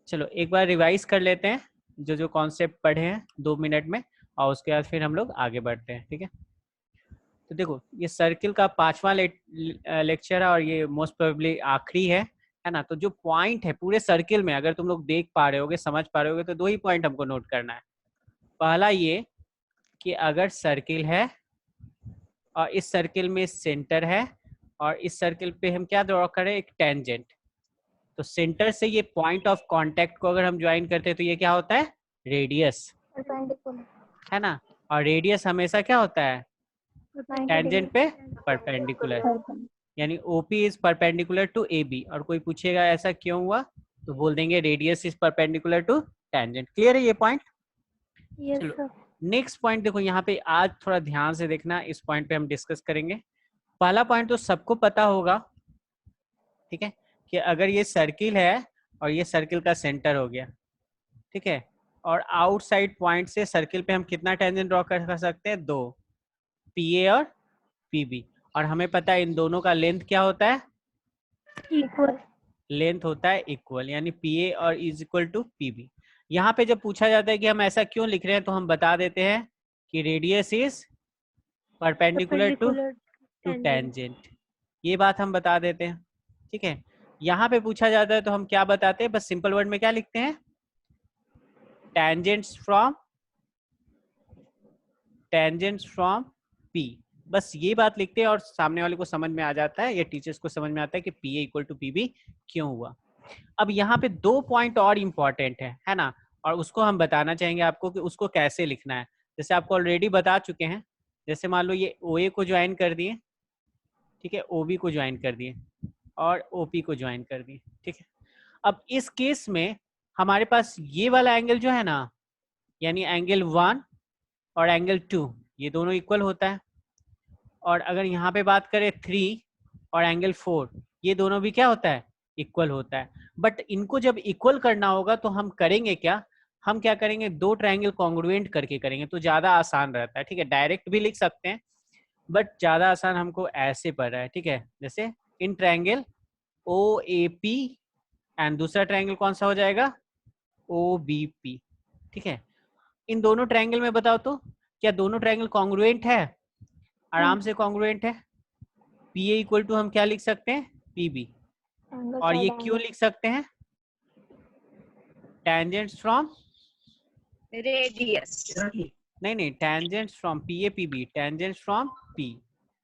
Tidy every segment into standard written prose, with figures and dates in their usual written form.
चलो एक बार रिवाइज कर लेते हैं जो जो कॉन्सेप्ट पढ़े हैं 2 मिनट में, और उसके बाद फिर हम लोग आगे बढ़ते हैं, ठीक है। तो देखो ये सर्किल का 5वां लेक्चर है और ये मोस्ट प्रोबेबली आखिरी है ना। तो जो पॉइंट है पूरे सर्किल में, अगर तुम लोग देख पा रहे होगे, समझ पा रहे होगे, तो 2 ही पॉइंट हमको नोट करना है। पहला ये कि अगर सर्किल है और इस सर्किल में सेंटर है और इस सर्किल पे हम क्या ड्रॉ करें, एक टेंजेंट, तो सेंटर से ये पॉइंट ऑफ कांटेक्ट को अगर हम ज्वाइन करते हैं तो ये क्या होता है, रेडियस, है ना। और रेडियस हमेशा क्या होता है, टेंजेंट पे परपेंडिकुलर, यानी OP is perpendicular to A B. और कोई पूछेगा ऐसा क्यों हुआ, तो बोल देंगे radius is perpendicular to tangent. Clear है ये पॉइंट? चलो नेक्स्ट पॉइंट देखो यहाँ पे, आज थोड़ा ध्यान से देखना, इस पॉइंट पे हम डिस्कस करेंगे। पहला पॉइंट तो सबको पता होगा, ठीक है, कि अगर ये सर्किल है और ये सर्किल का सेंटर हो गया, ठीक है, और आउटसाइड पॉइंट से सर्किल पे हम कितना टेंजेंट ड्रॉ कर सकते हैं, 2, पी ए और पी बी। और हमें पता है इन दोनों का लेंथ क्या होता है, इक्वल। लेंथ होता है इक्वल, यानी पी ए और is equal to P B. यहाँ पे जब पूछा जाता है कि हम ऐसा क्यों लिख रहे हैं, तो हम बता देते हैं कि radius is perpendicular to tangent, ये बात हम बता देते हैं, ठीक है। यहाँ पे पूछा जाता है तो हम क्या बताते हैं, बस सिंपल वर्ड में क्या लिखते हैं, टेंजेंट्स फ्रॉम पी, बस ये बात लिखते हैं और सामने वाले को समझ में आ जाता है, या टीचर्स को समझ में आता है कि P A equal to P B क्यों हुआ। अब यहाँ पे 2 पॉइंट और इम्पॉर्टेंट है ना, और उसको हम बताना चाहेंगे आपको कि उसको कैसे लिखना है। जैसे आपको ऑलरेडी बता चुके हैं, जैसे मान लो ये ओ ए को ज्वाइन कर दिए, ठीक है, ओ बी को ज्वाइन कर दिए और ओ पी को ज्वाइन कर दिए, ठीक है। अब इस केस में हमारे पास ये वाला एंगल जो है ना, यानी एंगल 1 और एंगल 2, ये दोनों इक्वल होता है। और अगर यहाँ पे बात करें 3 और एंगल 4, ये दोनों भी क्या होता है, इक्वल होता है। बट इनको जब इक्वल करना होगा तो हम करेंगे क्या, हम क्या करेंगे, 2 ट्रायंगल कॉन्ग्रुएंट करके करेंगे, तो ज़्यादा आसान रहता है, ठीक है। डायरेक्ट भी लिख सकते हैं बट ज़्यादा आसान हमको ऐसे पड़ रहा है, ठीक है। जैसे in triangle O A P and दूसरा ट्रायंगल कौन सा हो जाएगा, ओ बी पी, ठीक है। इन दोनों ट्रायंगल में बताओ तो क्या दोनों ट्रायंगल कॉन्ग्रुएंट है, आराम से कॉन्ग्रुएंट है। पी ए इक्वल टू हम क्या लिख सकते हैं, पी बी, और ये क्यों लिख सकते हैं, टेंजेंट्स फ्रॉम रेडियस, नहीं tangents from P A P B, tangents from P,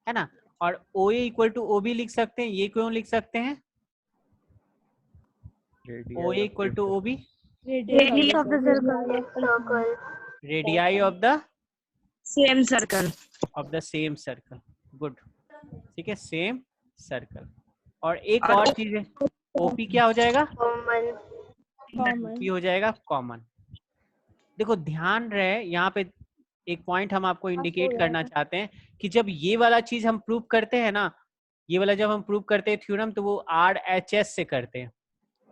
है ना। और O A equal to O B लिख सकते हैं, ये क्यों लिख सकते हैं, O A equal to O B, radius of the circle, radii of the same circle, same circle, good, ठीक है, सेम सर्कल। और एक और चीज है, ओपी क्या हो जाएगा, ओपी हो जाएगा कॉमन। देखो ध्यान रहे यहाँ पे एक पॉइंट हम आपको इंडिकेट करना चाहते हैं कि जब ये वाला चीज हम प्रूव करते हैं ना, ये वाला जब हम प्रूव करते हैं थ्योरम, तो वो आर एच एस से करते हैं,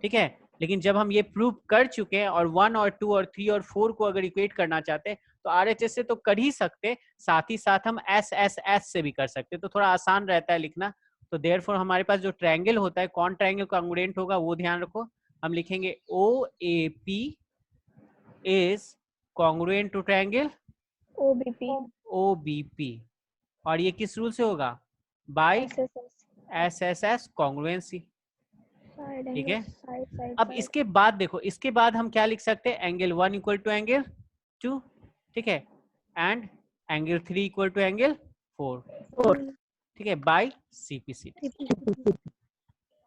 ठीक है। लेकिन जब हम ये प्रूव कर चुके हैं और 1 और 2 और 3 और 4 को अगर इक्वेट करना चाहते हैं तो आर एच एस से तो कर ही सकते, साथ ही साथ हम एस एस एस से भी कर सकते, तो थोड़ा आसान रहता है लिखना। तो देयरफॉर हमारे पास जो ट्रायंगल होता है, कौन ट्रायंगल कॉन्ग्रुएंट होगा वो ध्यान रखो, हम लिखेंगे O A P is congruent to triangle O B P, और ये किस रूल से होगा, by S S S congruency, ठीक है। अब इसके बाद देखो, इसके बाद हम क्या लिख सकते हैं, एंगल 1 इक्वल टू एंगल 2, ठीक है, and angle 3 equal to angle 4, ठीक है, बाय सीपीसी,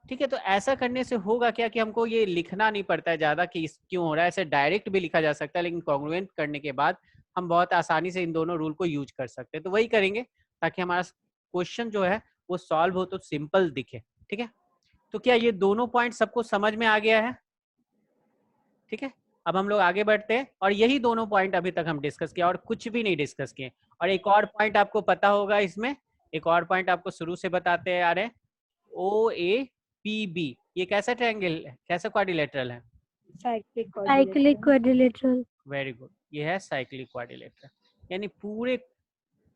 ठीक है। तो ऐसा करने से होगा क्या कि हमको ये लिखना नहीं पड़ता है ज्यादा कि इस क्यों हो रहा है, ऐसे डायरेक्ट भी लिखा जा सकता है, लेकिन कॉन्ग्रुएंट करने के बाद हम बहुत आसानी से इन दोनों रूल को यूज कर सकते हैं। तो वही करेंगे ताकि हमारा क्वेश्चन जो है वो सॉल्व हो तो सिंपल दिखे, ठीक है। तो क्या ये दोनों पॉइंट सबको समझ में आ गया है, ठीक है। अब हम लोग आगे बढ़ते हैं, और यही दोनों पॉइंट अभी तक हम डिस्कस किया और कुछ भी नहीं डिस्कस किए। और एक और पॉइंट आपको पता होगा इसमें, एक और पॉइंट आपको शुरू से बताते आ रहे हैं, ओ ए पी बी, ये कैसा ट्रायंगल है, कैसा क्वाड्रिलेटरल है, साइक्लिक क्वाड्रिलेटरल, वेरी गुड, ये है साइक्लिक क्वाड्रिलेटरल। यानी पूरे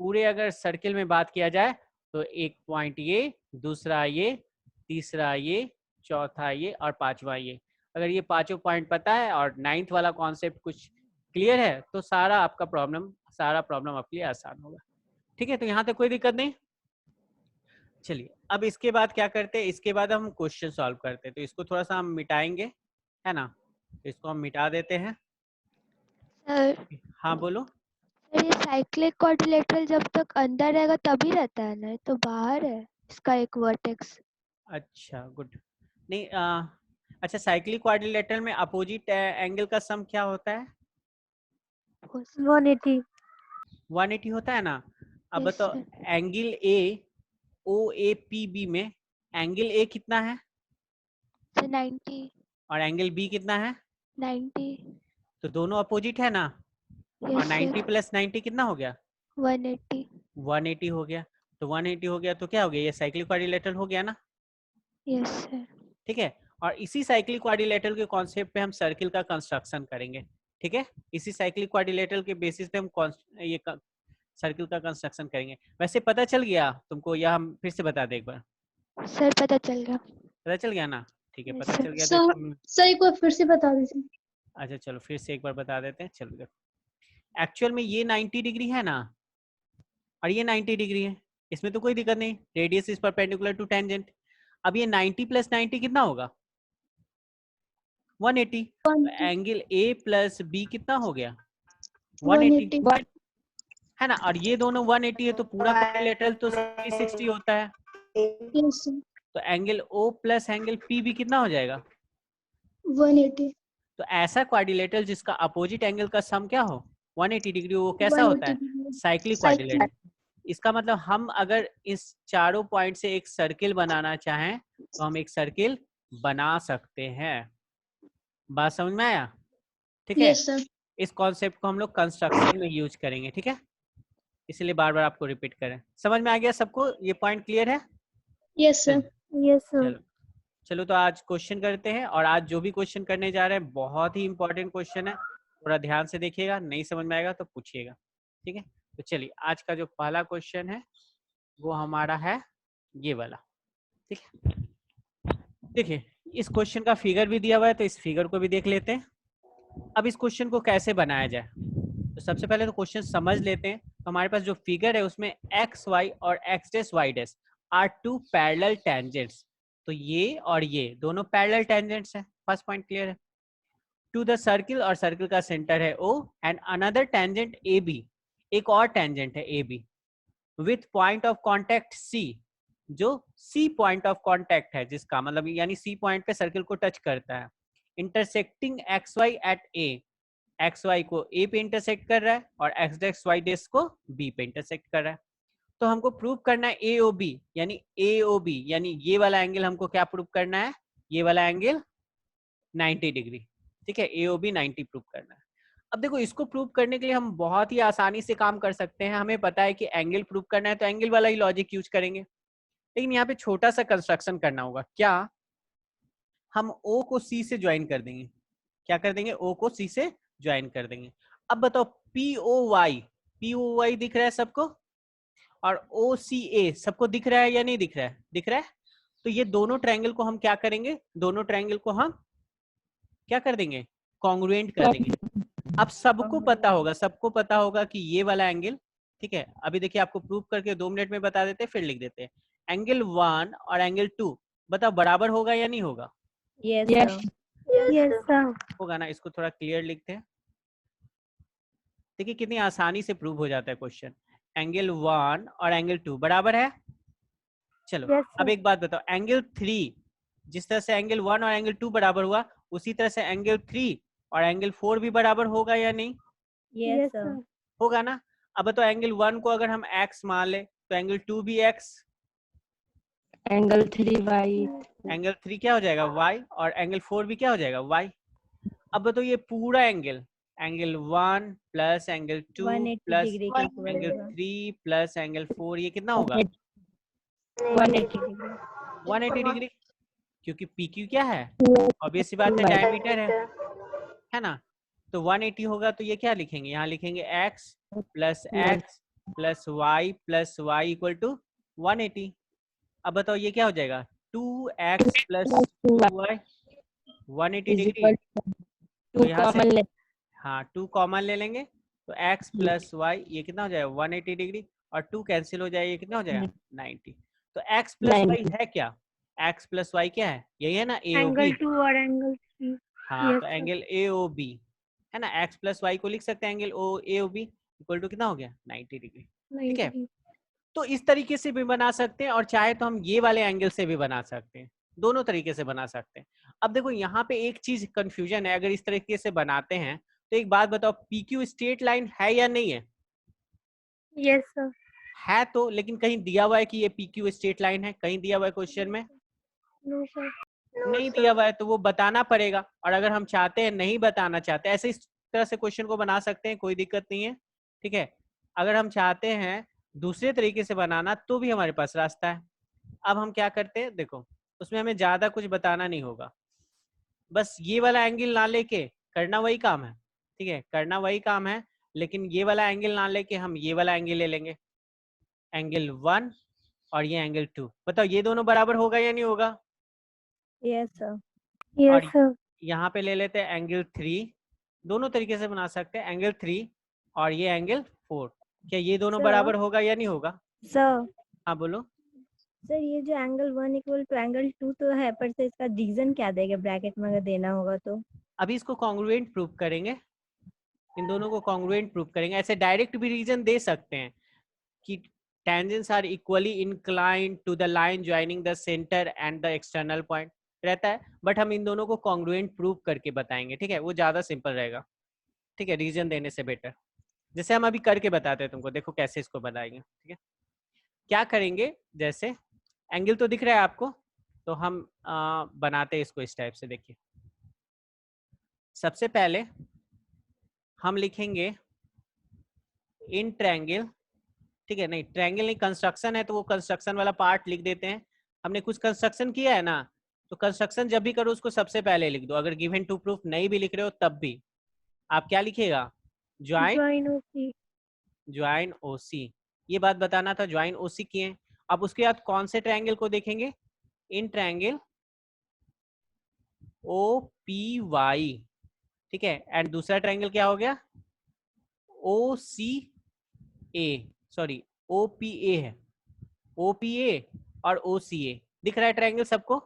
पूरे अगर सर्किल में बात किया जाए तो एक पॉइंट ये, दूसरा ये, तीसरा ये, चौथा ये और पांचवा ये, अगर ये पांचों पॉइंट पता है और 9th वाला कॉन्सेप्ट कुछ क्लियर है तो सारा प्रॉब्लम आपके लिए आसान होगा। ठीक है, तो यहाँ तक कोई दिक्कत नहीं। चलिए अब इसके बाद क्या करते हैं, इसके बाद हम क्वेश्चन सॉल्व करते हैं। तो इसको थोड़ा सा हम मिटाएंगे, है ना, तो इसको हम मिटा देते हैं। सर हाँ बोलो। सर ये साइक्लिक क्वाड्रिलेटरल जब तक अंदर रहेगा तभी रहता है ना, ये तो बाहर है इसका एक वर्टेक्स। अच्छा गुड। नहीं अच्छा, साइक्लिक क्वाड्रिलेटरल में अपोजिट एंगल का सम क्या होता है? 180। 180 होता है ना। अब Yes, बताओ, sir. एंगल ए OAPB में एंगल ए कितना है सर 90 और एंगल बी कितना है? 90। तो दोनों अपोजिट है ना। और यस 90 सर। प्लस 90 कितना हो गया? 180। 180 हो गया। तो 180 हो गया तो क्या हो गया, ये साइक्लिक क्वाड्रिलेटरल हो गया ना। Yes sir. ठीक है, और इसी साइक्लिक क्वाड्रिलेटरल के कॉन्सेप्ट पे हम सर्किल का कंस्ट्रक्शन करेंगे। ठीक है, इसी साइक्लिक क्वाड्रिलेटरल के बेसिस पे हम ये सर्किल का कंस्ट्रक्शन करेंगे। वैसे पता चल गया तुमको या हम फिर से बता दें एक बार? सर पता चल गया। पता चल गया ना। ठीक है, Yes, पता sir. चल गया तो सर एक बार फिर से बता दीजिए। अच्छा चलो फिर से एक बार बता देते हैं। चलो देखो, एक्चुअल में ये 90 डिग्री है ना और ये 90 डिग्री है, इसमें तो कोई दिक्कत नहीं, radius is perpendicular to tangent. अब ये 90 प्लस 90 कितना होगा? 180। तो एंगल ए प्लस बी कितना हो गया? 180 है ना। और ये दोनों 180 है तो पूरा क्वाड्रिलेटरल तो 360 होता है। तो angle O plus angle P भी कितना हो जाएगा? 180। तो ऐसा क्वाड्रिलेटरल जिसका अपोजिट एंगल का सम क्या हो 180 डिग्री, वो कैसा होता है? Cyclic quadrilateral. इसका मतलब हम अगर इस चारों पॉइंट से एक सर्किल बनाना चाहें तो हम एक सर्किल बना सकते हैं। बात समझ में आया? ठीक है, यस सर। इस कॉन्सेप्ट को हम लोग कंस्ट्रक्शन में यूज करेंगे। ठीक है, इसलिए बार बार आपको रिपीट करें। समझ में आ गया सबको? ये पॉइंट क्लियर है? Yes sir. Yes sir. चलो चलो तो आज क्वेश्चन करते हैं। और आज जो भी क्वेश्चन करने जा रहे हैं बहुत ही इंपॉर्टेंट क्वेश्चन है, थोड़ा ध्यान से देखिएगा, नहीं समझ में आएगा तो पूछिएगा। ठीक है, तो चलिए आज का जो पहला क्वेश्चन है वो हमारा है ये वाला। ठीक है, देखिए इस क्वेश्चन का फिगर भी दिया हुआ है तो इस फिगर को भी देख लेते हैं। अब इस क्वेश्चन को कैसे बनाया जाए, तो सबसे पहले तो क्वेश्चन समझ लेते हैं। तो हमारे पास जो फिगर है उसमें एक्स वाई और x dash y dash are two parallel tangents. तो ये और ये दोनों पैरेलल टेंजेंट्स हैं। फर्स्ट पॉइंट क्लियर है। टू द सर्किल, और सर्किल का सेंटर है O and another tangent AB, एक और टेंजेंट है AB with point of contact C, जो C पॉइंट ऑफ कॉन्टेक्ट है, जिसका मतलब यानी C पॉइंट पे सर्किल को टच करता है। Intersecting XY eight A, XY को A पे इंटरसेक्ट कर रहा है और X डैश Y डैश को B पे इंटरसेक्ट कर रहा है। तो हमको प्रूव करना है AOB, यानी ये वाला एंगल हमको क्या प्रूव करना है, ये वाला एंगल 90 डिग्री। ठीक है, AOB 90 प्रूव करना है। अब देखो इसको प्रूव करने के लिए हम बहुत ही आसानी से काम कर सकते हैं। हमें पता है कि एंगल प्रूव करना है तो एंगल वाला ही लॉजिक यूज करेंगे, लेकिन यहाँ पे छोटा सा कंस्ट्रक्शन करना होगा। क्या? हम O को C से ज्वाइन कर देंगे। क्या कर देंगे? O को C से ज्वाइन कर देंगे। अब बताओ POY दिख रहा है सबको, और OCA सबको दिख रहा है या नहीं दिख रहा है? दिख रहा है। तो ये दोनों ट्रायंगल को हम क्या करेंगे, दोनों ट्रायंगल को हम क्या कर देंगे, कॉन्ग्रुएंट कर देंगे। अब सबको पता होगा कि ये वाला एंगल, ठीक है, अभी देखिए आपको प्रूव करके 2 मिनट में बता देते हैं, फिर लिख देते हैं। एंगल 1 और एंगल 2 बताओ बराबर होगा या नहीं होगा? Yes sir. होगा ना। इसको थोड़ा क्लियर लिखते हैं। देखिए कितनी आसानी से प्रूव हो जाता है क्वेश्चन। एंगल 1 और एंगल 2 बराबर है। चलो Yes, अब sir. एक बात बताओ, एंगल 3 जिस तरह से एंगल 1 और एंगल 2 बराबर हुआ, उसी तरह से एंगल 3 और एंगल 4 भी बराबर होगा या नहीं? Yes, sir. होगा ना। अब तो एंगल 1 को अगर हम x मान ले तो एंगल 2 भी x, एंगल 3y, एंगल 3 क्या हो जाएगा y, और एंगल 4 भी क्या हो जाएगा y। अब तो ये पूरा angle 1 plus angle 2 plus angle 3 plus angle 4 ये कितना होगा? 180 डिग्री, क्योंकि PQ क्या है, ऑब्वियस सी बात है, डायमीटर है ना। तो 180 होगा तो ये क्या लिखेंगे, यहाँ लिखेंगे x plus x plus y plus y equal to 180। अब बताओ ये क्या हो जाएगा, 2x plus 2y। 180 is degree, equal to तो 2 यहाँ से common ले हाँ 2 कॉमन ले लेंगे, तो x प्लस वाई ये कितना हो जाएगा 180 डिग्री, और 2 कैंसिल हो जाएगा, ये कितना हो जाएगा 90। तो x प्लस वाई 90 है क्या, x प्लस वाई क्या है, यही है ना एंगल AOB। 2 और एंगल 3। हाँ यस तो सर। एंगल AOB है ना, x प्लस वाई को लिख सकते हैं एंगल AOB इक्वल टू कितना हो गया 90 डिग्री। ठीक है, 90। तो इस तरीके से भी बना सकते हैं, और चाहे तो हम ये वाले एंगल से भी बना सकते हैं, दोनों तरीके से बना सकते हैं। अब देखो यहाँ पे एक चीज कंफ्यूजन है, अगर इस तरीके से बनाते हैं तो एक बात बताओ, PQ स्ट्रेट लाइन है या नहीं है? Yes sir. है तो, लेकिन कहीं दिया हुआ है कि ये PQ स्ट्रेट लाइन है, कहीं दिया हुआ है क्वेश्चन में? No sir. नहीं दिया हुआ है, तो वो बताना पड़ेगा। और अगर हम चाहते हैं नहीं बताना चाहते, ऐसे इस तरह से क्वेश्चन को बना सकते हैं, कोई दिक्कत नहीं है। ठीक है, अगर हम चाहते हैं दूसरे तरीके से बनाना तो भी हमारे पास रास्ता है। अब हम क्या करते हैं, देखो उसमें हमें ज्यादा कुछ बताना नहीं होगा, बस ये वाला एंगल ना लेके करना वही काम है। ठीक है, करना वही काम है, लेकिन ये वाला एंगल ना लेके हम ये वाला एंगल ले लेंगे, एंगल 1 और ये एंगल 2। बताओ ये दोनों बराबर होगा या नहीं होगा? Yes sir. और यस सर। यहाँ पे ले लेते हैं एंगल 3, दोनों तरीके से बना सकते हैं, एंगल 3 और ये एंगल 4। क्या ये दोनों सर। बराबर होगा या नहीं होगा? सर हाँ बोलो। सर ये जो एंगल 1 इक्वल टू एंगल 2 तो है, पर से इसका रीजन क्या देगा ब्रैकेट में अगर देना होगा तो? अभी इसको कॉन्ग्रुएंट प्रूव करेंगे, इन दोनों को कॉन्ग्रुएंट प्रूव करेंगे। ऐसे डायरेक्ट भी रीजन दे सकते हैं कि tangents are equally inclined to the line joining the center and the external point रहता है, बट हम इन दोनों को कॉन्ग्रुएंट प्रूव करके बताएंगे। ठीक है, वो ज्यादा सिंपल रहेगा। ठीक है, रीजन देने से बेटर। जैसे हम अभी करके बताते हैं तुमको, देखो कैसे इसको बनाएंगे। ठीक है, क्या करेंगे, जैसे एंगल तो दिख रहा है आपको, तो हम बनाते हैं इसको इस टाइप से। देखिए सबसे पहले हम लिखेंगे इन ट्रायंगल। ठीक है, नहीं ट्रायंगल नहीं, कंस्ट्रक्शन है तो वो कंस्ट्रक्शन वाला पार्ट लिख देते हैं। हमने कुछ कंस्ट्रक्शन किया है ना, तो कंस्ट्रक्शन जब भी करो उसको सबसे पहले लिख दो। अगर गिवन टू प्रूफ नहीं भी लिख रहे हो तब भी आप क्या लिखिएगा, ज्वाइन ओसी। ज्वाइन ओसी। ये बात बताना था, ज्वाइन ओसी किए। अब उसके बाद कौन से ट्रायंगल को देखेंगे, in triangle O P Y. ठीक है, एंड दूसरा ट्रायंगल क्या हो गया, ओ सी ए, सॉरी ओ पी ए है, ओ पी ए और ओ सी ए। दिख रहा है ट्रायंगल सबको,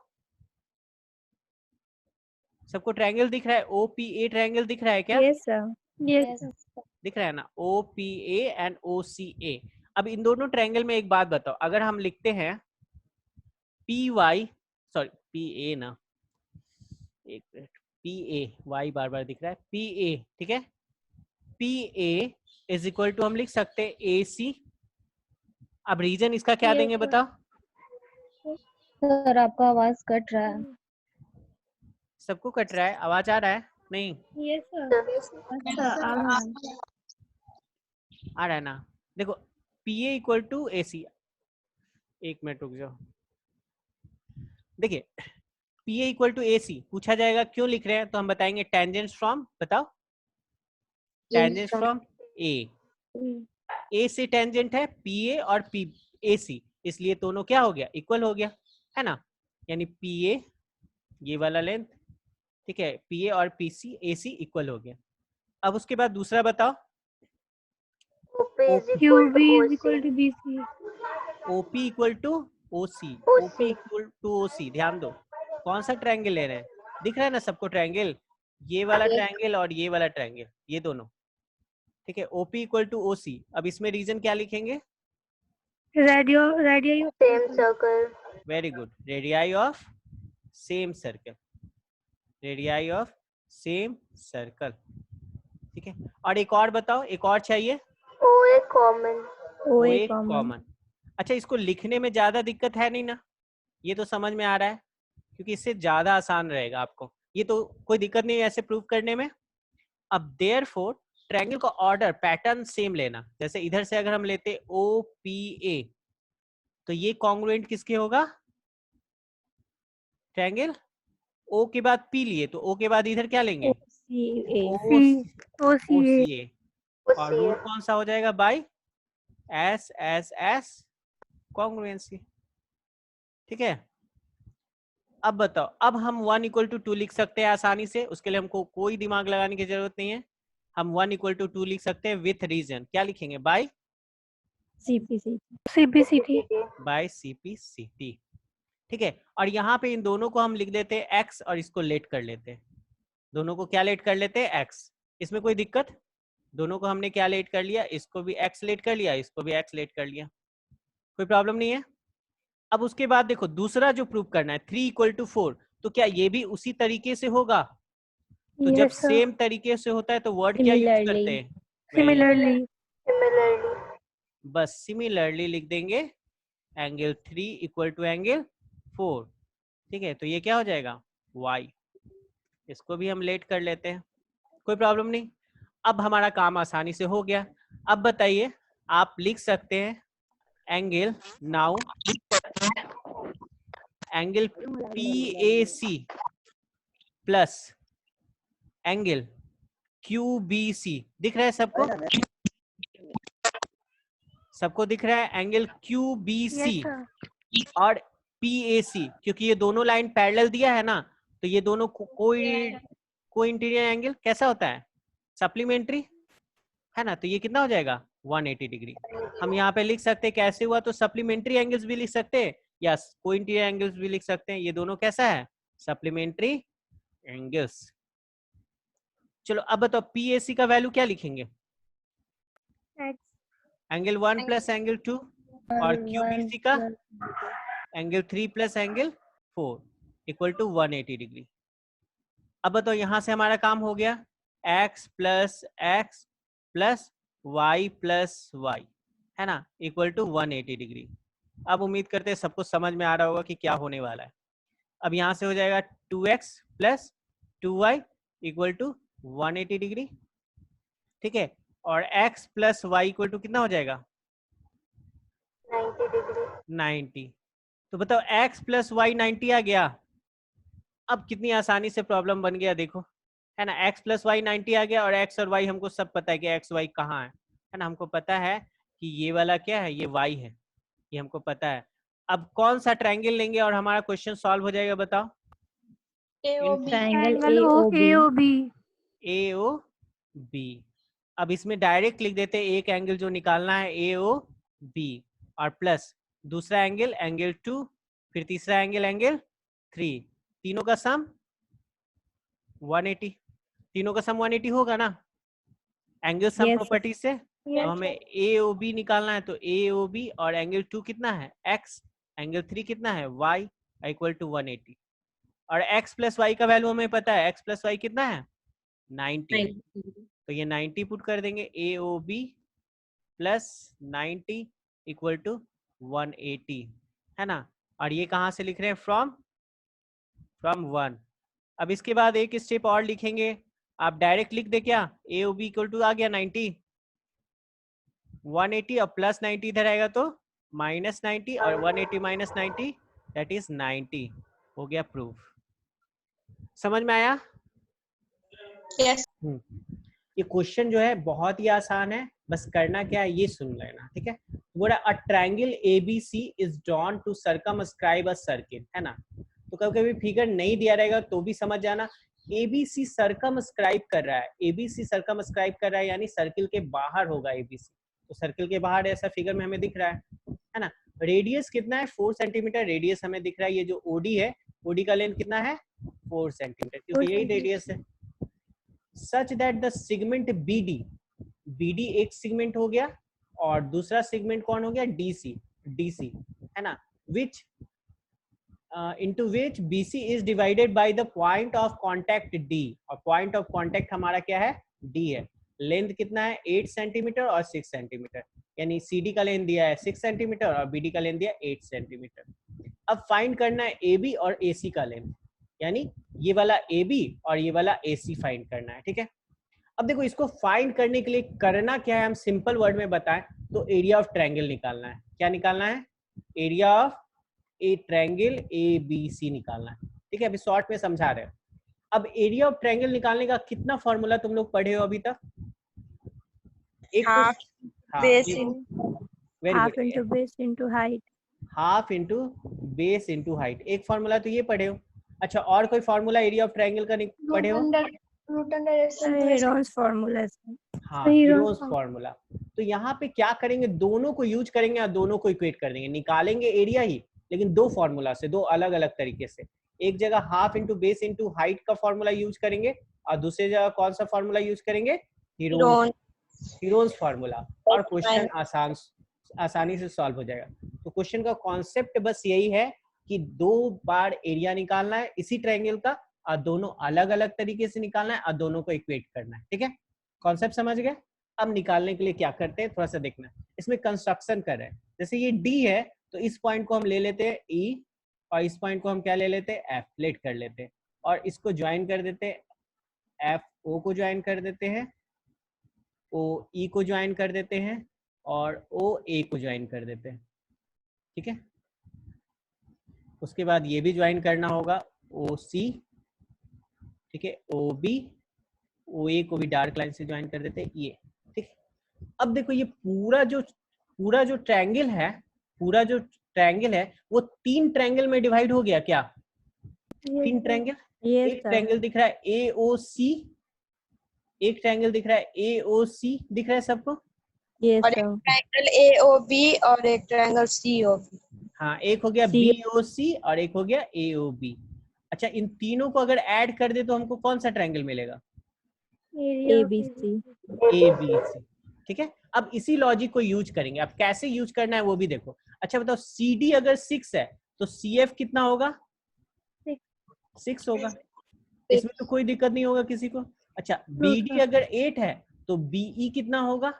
सबको ट्रायंगल दिख रहा है, ओ पी ए ट्रायंगल दिख रहा है क्या? Yes sir. यस। दिख रहा है ना, ओ पी ए एंड ओ सी ए। अब इन दोनों ट्रायंगल में एक बात बताओ, अगर हम लिखते हैं P Y, sorry P A ना, एक मिनट, पी ए, वाई बार बार दिख रहा है, पी ए। ठीक है, P A is equal to हम लिख सकते हैं ए सी। अब रीजन इसका क्या Yes, देंगे sir. बताओ? सर आपका आवाज कट रहा है। सबको कट रहा है, आवाज आ रहा है? नहीं यस सर। अच्छा आ रहा है। आ रहा है ना। देखो पी ए इक्वल टू ए सी, एक मिनट रुक जाओ। देखिए पी ए इक्वल टू ए सी पूछा जाएगा, क्यों लिख रहे हैं तो हम बताएंगे टेंजेंट्स फ्रॉम, बताओ टेंजेंट्स फ्रॉम ए से टेंजेंट है पी ए और पी ए सी, इसलिए दोनों क्या हो गया, इक्वल हो गया, है ना। यानी पी ए ये वाला लेंथ, ठीक है, पी ए और पी सी ए सी इक्वल हो गया। अब उसके बाद दूसरा बताओ, QB is equal to BC. OP equal to OC, OP equal to OC. ध्यान दो कौन सा ट्रायंगल ले रहे हैं, दिख रहा है ना सबको ट्रायंगल, ये वाला ट्रायंगल और ये वाला ट्रायंगल, ये दोनों। ठीक है, ओपी इक्वल टू ओसी। अब इसमें रीजन क्या लिखेंगे, Radii of same circle. Very good, radii of same circle, radii of same circle. ठीक है, और एक और बताओ, एक और चाहिए, OA common. OA common. अच्छा इसको लिखने में ज्यादा दिक्कत है नहीं ना, ये तो समझ में आ रहा है, क्योंकि इससे ज्यादा आसान रहेगा आपको, ये तो कोई दिक्कत नहीं है ऐसे प्रूव करने में। अब देयरफॉर ट्रायंगल का ऑर्डर पैटर्न सेम लेना, जैसे इधर से अगर हम लेते ओ पी ए, तो ये कॉन्ग्रुएंट किसके होगा, ट्रायंगल ओ के बाद पी लिए तो ओ के बाद इधर क्या लेंगे, OCA, और रूल कौन सा हो जाएगा, bye S S S congruency. ठीक है, अब बताओ, अब हम 1 इक्वल टू 2 लिख सकते हैं आसानी से, उसके लिए हमको कोई दिमाग लगाने की जरूरत नहीं है। हम 1 इक्वल टू 2 लिख सकते हैं विथ रीजन। क्या लिखेंगे? By CPCT by CPCT। ठीक है, और यहाँ पे इन दोनों को हम लिख देते हैं x और इसको लेट कर लेते हैं। दोनों को क्या लेट कर लेते हैं? x। इसमें कोई दिक्कत? दोनों को हमने क्या लेट कर लिया? इसको भी x लेट कर लिया, इसको भी x लेट कर लिया, कोई प्रॉब्लम नहीं है। अब उसके बाद देखो दूसरा जो प्रूव करना है 3 इक्वल टू 4, तो क्या ये भी उसी तरीके से होगा? तो जब सेम तरीके से होता है तो वर्ड क्या यूज करते हैं? सिमिलरली बस सिमिलरली लिख देंगे, एंगल 3 इक्वल टू एंगल 4। ठीक है, तो ये क्या हो जाएगा? y। इसको भी हम लेट कर लेते हैं, कोई प्रॉब्लम नहीं। अब हमारा काम आसानी से हो गया। अब बताइए, आप लिख सकते हैं angle, now angle PAC plus angle QBC। दिख रहा है सबको? सबको दिख रहा है एंगल QBC और PAC, क्योंकि ये दोनों लाइन पैरेलल दिया है ना, तो ये दोनों कोई इंटीरियर एंगल कैसा होता है? सप्लीमेंट्री है ना, तो ये कितना हो जाएगा? 180 डिग्री। हम यहाँ पे लिख सकते हैं कैसे हुआ, तो सप्लीमेंट्री एंगल्स भी लिख सकते हैं या कोई इंटीरियर एंगल्स भी लिख सकते हैं। ये दोनों कैसा है? Supplementary angles. चलो अब बताओ PAC का वैल्यू क्या लिखेंगे? एंगल 1 प्लस एंगल 2, और QBC का angle 3 plus angle 4 equal to 180 degree. अब बताओ यहाँ से हमारा काम हो गया, x plus x plus y plus y, है ना, इक्वल टू 180 डिग्री। अब उम्मीद करते हैं सबको समझ में आ रहा होगा कि क्या होने वाला है। अब यहाँ से हो जाएगा 2x plus 2y equal to 180 degree. ठीक है, और x plus y equal to कितना हो जाएगा? 90 डिग्री। 90। तो बताओ x प्लस y 90 आ गया। अब कितनी आसानी से प्रॉब्लम बन गया देखो, है ना। x प्लस वाई 90 आ गया, और x और y हमको सब पता है कि x y कहाँ है ना। हमको पता है कि ये वाला क्या है, ये y है, ये हमको पता है। अब कौन सा ट्रायंगल लेंगे और हमारा क्वेश्चन सॉल्व हो जाएगा? बताओ। Triangle AOB। AOB। अब इसमें डायरेक्ट लिख देते हैं एक एंगल जो निकालना है AOB, और प्लस दूसरा एंगल एंगल 2, फिर तीसरा एंगल एंगल 3, तीनों का सम 180। तीनों का सम 180 होगा ना एंगल सम प्रॉपर्टी से। अब हमें AOB निकालना है, तो AOB और एंगल 2 कितना है? x, एंगल 3 कितना है? y equal to 180। और x प्लस वाई का वैल्यू हमें पता है, x प्लस वाई कितना है? 90। तो ये 90 पुट कर देंगे, AOB प्लस 90 इक्वल टू 180, है ना। और ये कहाँ से लिख रहे हैं? फ्रॉम 1। अब इसके बाद एक स्टेप और लिखेंगे, आप डायरेक्ट लिख दे क्या? AOB इक्वल टू आ गया 90, 180 और प्लस 90 इधर आएगा तो माइनस 90, और 180 माइनस 90 दैट इज 90। हो गया प्रूफ। समझ में आया? यस। ये क्वेश्चन जो है बहुत ही आसान है, बस करना क्या है ये सुन लेना, ठीक है। बोला a triangle ABC is drawn to circumscribe a circle, है ना। तो कभी कभी फिगर नहीं दिया रहेगा तो भी समझ जाना, ABC सर्कमस्क्राइब कर रहा है, ABC सर्कमस्क्राइब कर रहा है यानी सर्किल के बाहर होगा ABC। तो सर्किल के बाहर ऐसा फिगर में हमें दिख रहा है ना। रेडियस कितना है? 4 सेंटीमीटर रेडियस हमें दिख रहा है। ये जो OD है, OD का लेंथ कितना है? 4 सेंटीमीटर, क्योंकि यही रेडियस है। Such that the segment BD एक सेगमेंट हो गया, और दूसरा सेगमेंट कौन हो गया? DC, है ना। विच into which BC is divided by the point of contact D, और point of contact हमारा क्या है? D है। लेंथ कितना है? 8 सेंटीमीटर और 6 सेंटीमीटर, यानी CD का लेंथ दिया है 6 सेंटीमीटर और BD का लेंथ दिया 8 सेंटीमीटर। अब फाइंड करना है AB और AC का लेंथ, यानी ये वाला AB और ये वाला AC फाइंड करना है, ठीक है। अब देखो इसको फाइंड करने के लिए करना क्या है, हम सिंपल वर्ड में बताएं तो एरिया ऑफ ट्रायंगल निकालना है। क्या निकालना है? Area of A triangle ABC निकालना है, ठीक है। अभी शॉर्ट में समझा रहे हैं। अब एरिया ऑफ ट्रायंगल निकालने का कितना फॉर्मूला तुम लोग पढ़े हो अभी तक? एक half base half into base into height. Half into base into height, एक फॉर्मूला तो ये पढ़े हो। अच्छा, और कोई फॉर्मूला एरिया ऑफ ट्रायंगल का पढ़े हो? हेरोन्स फार्मूला हाँ, हीरोज फॉर्मूला। तो यहाँ पे क्या करेंगे, दोनों को यूज करेंगे और दोनों को इक्वेट कर देंगे, निकालेंगे एरिया ही, लेकिन दो फॉर्मूला से, दो अलग अलग तरीके से। एक जगह half into base into height का फॉर्मूला यूज करेंगे और दूसरी जगह कौन सा फॉर्मूला यूज करेंगे, हीरोज फॉर्मूला, और क्वेश्चन आसानी से सॉल्व हो जाएगा। तो क्वेश्चन का कॉन्सेप्ट बस यही है कि 2 बार एरिया निकालना है इसी ट्रायंगल का, और दोनों अलग अलग तरीके से निकालना है और दोनों को इक्वेट करना है। ठीक है, कॉन्सेप्ट समझ गए? अब निकालने के लिए क्या करते हैं, थोड़ा सा देखना है। इसमें कंस्ट्रक्शन कर रहे हैं, जैसे ये डी है तो इस पॉइंट को हम ले लेते हैं ई, और इस पॉइंट को हम क्या ले लेते हैं, एफ, लेट कर लेते हैं, और इसको ज्वाइन कर देते हैं, एफ ओ को ज्वाइन कर देते हैं, ओ ई को ज्वाइन कर देते हैं, और ओ ए को ज्वाइन कर देते हैं। ठीक है, उसके बाद ये भी ज्वाइन करना होगा, ओ सी, ठीक है, ओ बी, ओ ए को भी डार्क लाइन से ज्वाइन कर देते हैं, ये। ठीक, अब देखो ये पूरा जो ट्रायंगल है, पूरा जो ट्रायंगल है वो 3 ट्रायंगल में डिवाइड हो गया क्या? 3 ट्रायंगल, एक ट्रायंगल दिख रहा है ए ओ सी, एक ट्रायंगल दिख रहा है ए ओ सी, दिख रहा है सबको? और एक ट्रायंगल ए ओ बी और एक ट्रायंगल सी ओ बी। हाँ, एक हो गया बी ओ सी और एक हो गया ए ओ बी। अच्छा, इन तीनों को अगर ऐड कर दे तो हमको कौन सा ट्रायंगल मिलेगा? ABC। ABC। ठीक है, अब इसी लॉजिक को यूज करेंगे। अब कैसे यूज करना है वो भी देखो। अच्छा बताओ, CD अगर 6 है तो CF कितना होगा? 6 होगा, इसमें तो कोई दिक्कत नहीं होगा किसी को। अच्छा, BD अगर 8 है तो BE कितना होगा?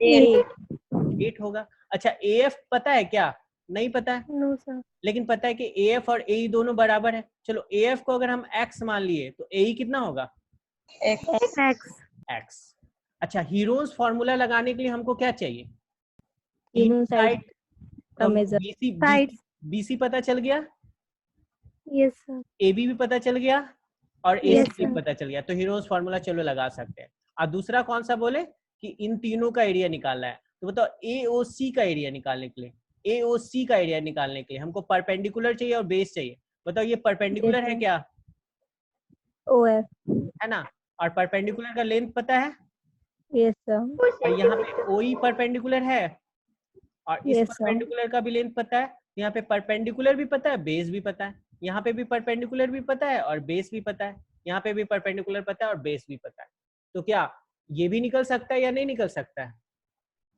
8 होगा। अच्छा, AF पता है क्या? नहीं पता है? No sir. लेकिन पता है कि AF और AE दोनों बराबर है। चलो, AF को अगर हम X मान लिए तो AE कितना होगा? X। अच्छा, हीरोज फॉर्मूला लगाने के लिए हमको क्या चाहिए? तीनों साइड का मेजर। BC पता चल गया, यस सर। AB भी पता चल गया, और Yes, AC भी पता चल गया। तो हीरोज फॉर्मूला चलो लगा सकते हैं। और दूसरा कौन सा बोले कि इन तीनों का एरिया निकालना है, तो बताओ AOC का एरिया निकालने के लिए, AOC का एरिया निकालने के लिए हमको परपेंडिकुलर चाहिए और बेस चाहिए। बताओ ये परपेंडिकुलर है क्या? OF है ना, और परपेंडिकुलर का लेंथ पता है? Yes sir. और यहाँ पे OE परपेंडिकुलर है, और इस Yes, sir. परपेंडिकुलर का भी लेंथ पता है। यहाँ पे परपेंडिकुलर भी पता है, बेस भी पता है। यहाँ पे भी परपेंडिकुलर भी पता है और बेस भी पता है। यहाँ पे भी परपेंडिकुलर पता है और बेस भी पता है। तो क्या ये भी निकल सकता है या नहीं निकल सकता है?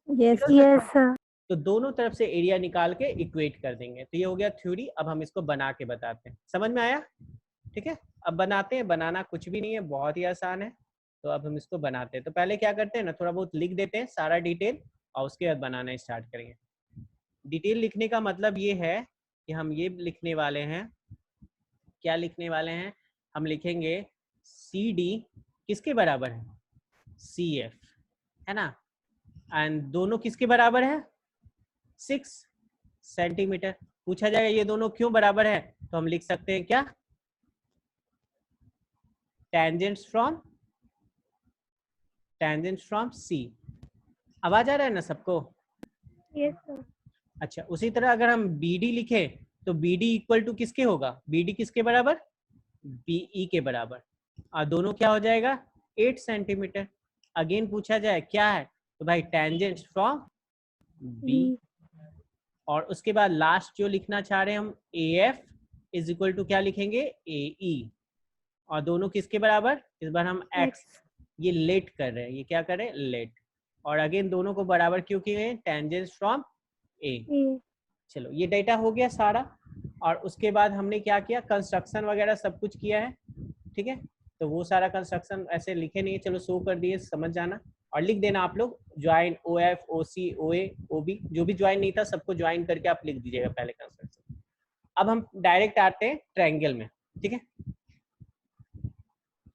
Yes sir. तो दोनों तरफ से एरिया निकाल के इक्वेट कर देंगे। तो ये हो गया थ्योरी। अब हम इसको बना के बताते हैं। समझ में आया? ठीक है, अब बनाते हैं। बनाना कुछ भी नहीं है, बहुत ही आसान है। तो अब हम इसको बनाते हैं। तो पहले क्या करते हैं ना, थोड़ा बहुत लिख देते हैं सारा डिटेल, और उसके बाद बनाना स्टार्ट करेंगे। डिटेल लिखने का मतलब ये है कि हम ये लिखने वाले हैं, क्या लिखने वाले हैं, हम लिखेंगे CD किसके बराबर है? CF, है ना, एंड दोनों किसके बराबर है? 6 सेंटीमीटर। पूछा जाएगा ये दोनों क्यों बराबर है, तो हम लिख सकते हैं क्या, टेंजेंट्स फ्रॉम C। आवाज आ रहा है ना सबको? Yes sir. अच्छा, उसी तरह अगर हम BD लिखे तो BD इक्वल टू किसके होगा? BD किसके बराबर? BE के बराबर। और दोनों क्या हो जाएगा? 8 सेंटीमीटर। अगेन पूछा जाए क्या है, तो भाई टेंजेंट फ्रॉम B। और उसके बाद लास्ट जो लिखना चाह रहे हैं हम, AF इज इक्वल टू क्या लिखेंगे? AE। और दोनों किसके बराबर? इस बार हम X, ये लेट कर रहे हैं, ये क्या कर रहे हैं? लेट। और अगेन दोनों को बराबर क्यों किए हैं? Tangent from A। चलो, ये डेटा हो गया सारा। और उसके बाद हमने क्या किया, कंस्ट्रक्शन वगैरह सब कुछ किया है। ठीक है, तो वो सारा कंस्ट्रक्शन ऐसे लिखे नहीं है, चलो शो कर दिए, समझ जाना। और लिख देना आप लोग join OF OC OA OB, जो भी ज्वाइन नहीं था सबको ज्वाइन करके आप लिख दीजिएगा पहले कंस्ट्रक्शन। अब हम डायरेक्ट आते हैं ट्रायंगल में। ठीक है,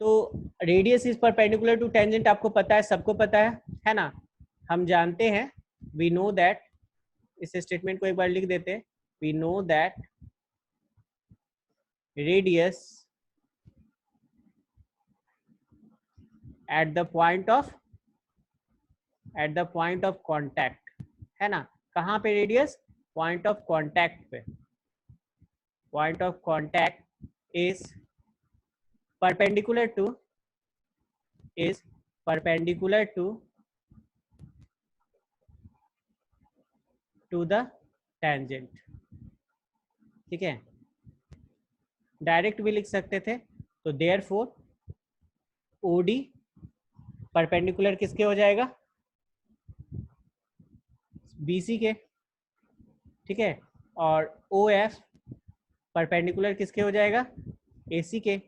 तो radius is perpendicular to tangent आपको पता है, सबको पता है ना। हम जानते हैं, वी नो दैट, इस स्टेटमेंट को एक बार लिख देते हैं, we know that radius at the point of contact, है ना। कहाँ पे रेडियस? पॉइंट ऑफ कांटेक्ट पे। Point of contact is perpendicular to the tangent. ठीक है, डायरेक्ट भी लिख सकते थे, तो therefore OD परपेंडिकुलर किसके हो जाएगा, BC के, ठीक है, और OF परपेंडिकुलर किसके हो जाएगा, AC के,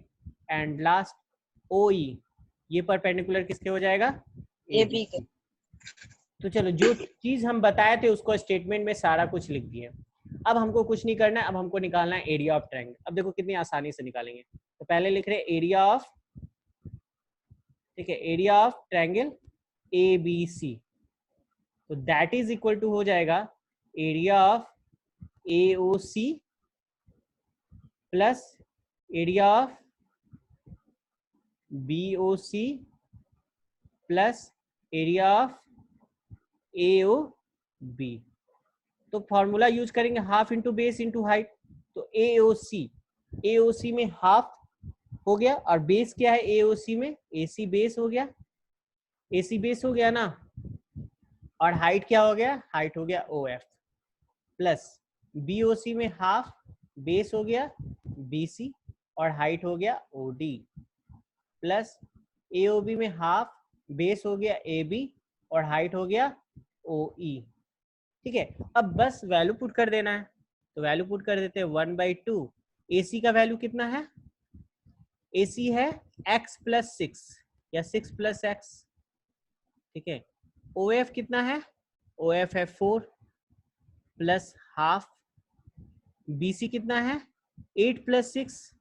एंड लास्ट OE ये परपेंडिकुलर किसके हो जाएगा, AB के। तो चलो जो चीज हम बताए थे उसको स्टेटमेंट में सारा कुछ लिख दिए। अब हमको कुछ नहीं करना है, अब हमको निकालना है एरिया ऑफ ट्रायंगल। अब देखो कितनी आसानी से निकालेंगे। तो पहले लिख रहे एरिया ऑफ, ठीक है, एरिया ऑफ ट्रायंगल ABC, तो दैट इज इक्वल टू हो जाएगा area of AOC plus area of BOC plus area of AOB। तो फॉर्मूला यूज करेंगे half into base into height. तो AOC में हाफ हो गया, और बेस क्या है AOC में, AC बेस हो गया, AC बेस हो गया ना, और हाइट क्या हो गया, हाइट हो गया OF, प्लस BOC में हाफ बेस हो गया BC और हाइट हो गया OD, प्लस AOB में हाफ बेस हो गया AB और हाइट हो गया OE। ठीक है, अब बस वैल्यू पुट कर देना है। तो वैल्यू पुट कर देते हैं 1/2। AC का वैल्यू कितना है, AC है x + 6 या 6 + x, ठीक है। OF कितना है, OF है 4 प्लस हाफ। BC कितना है 8 + 6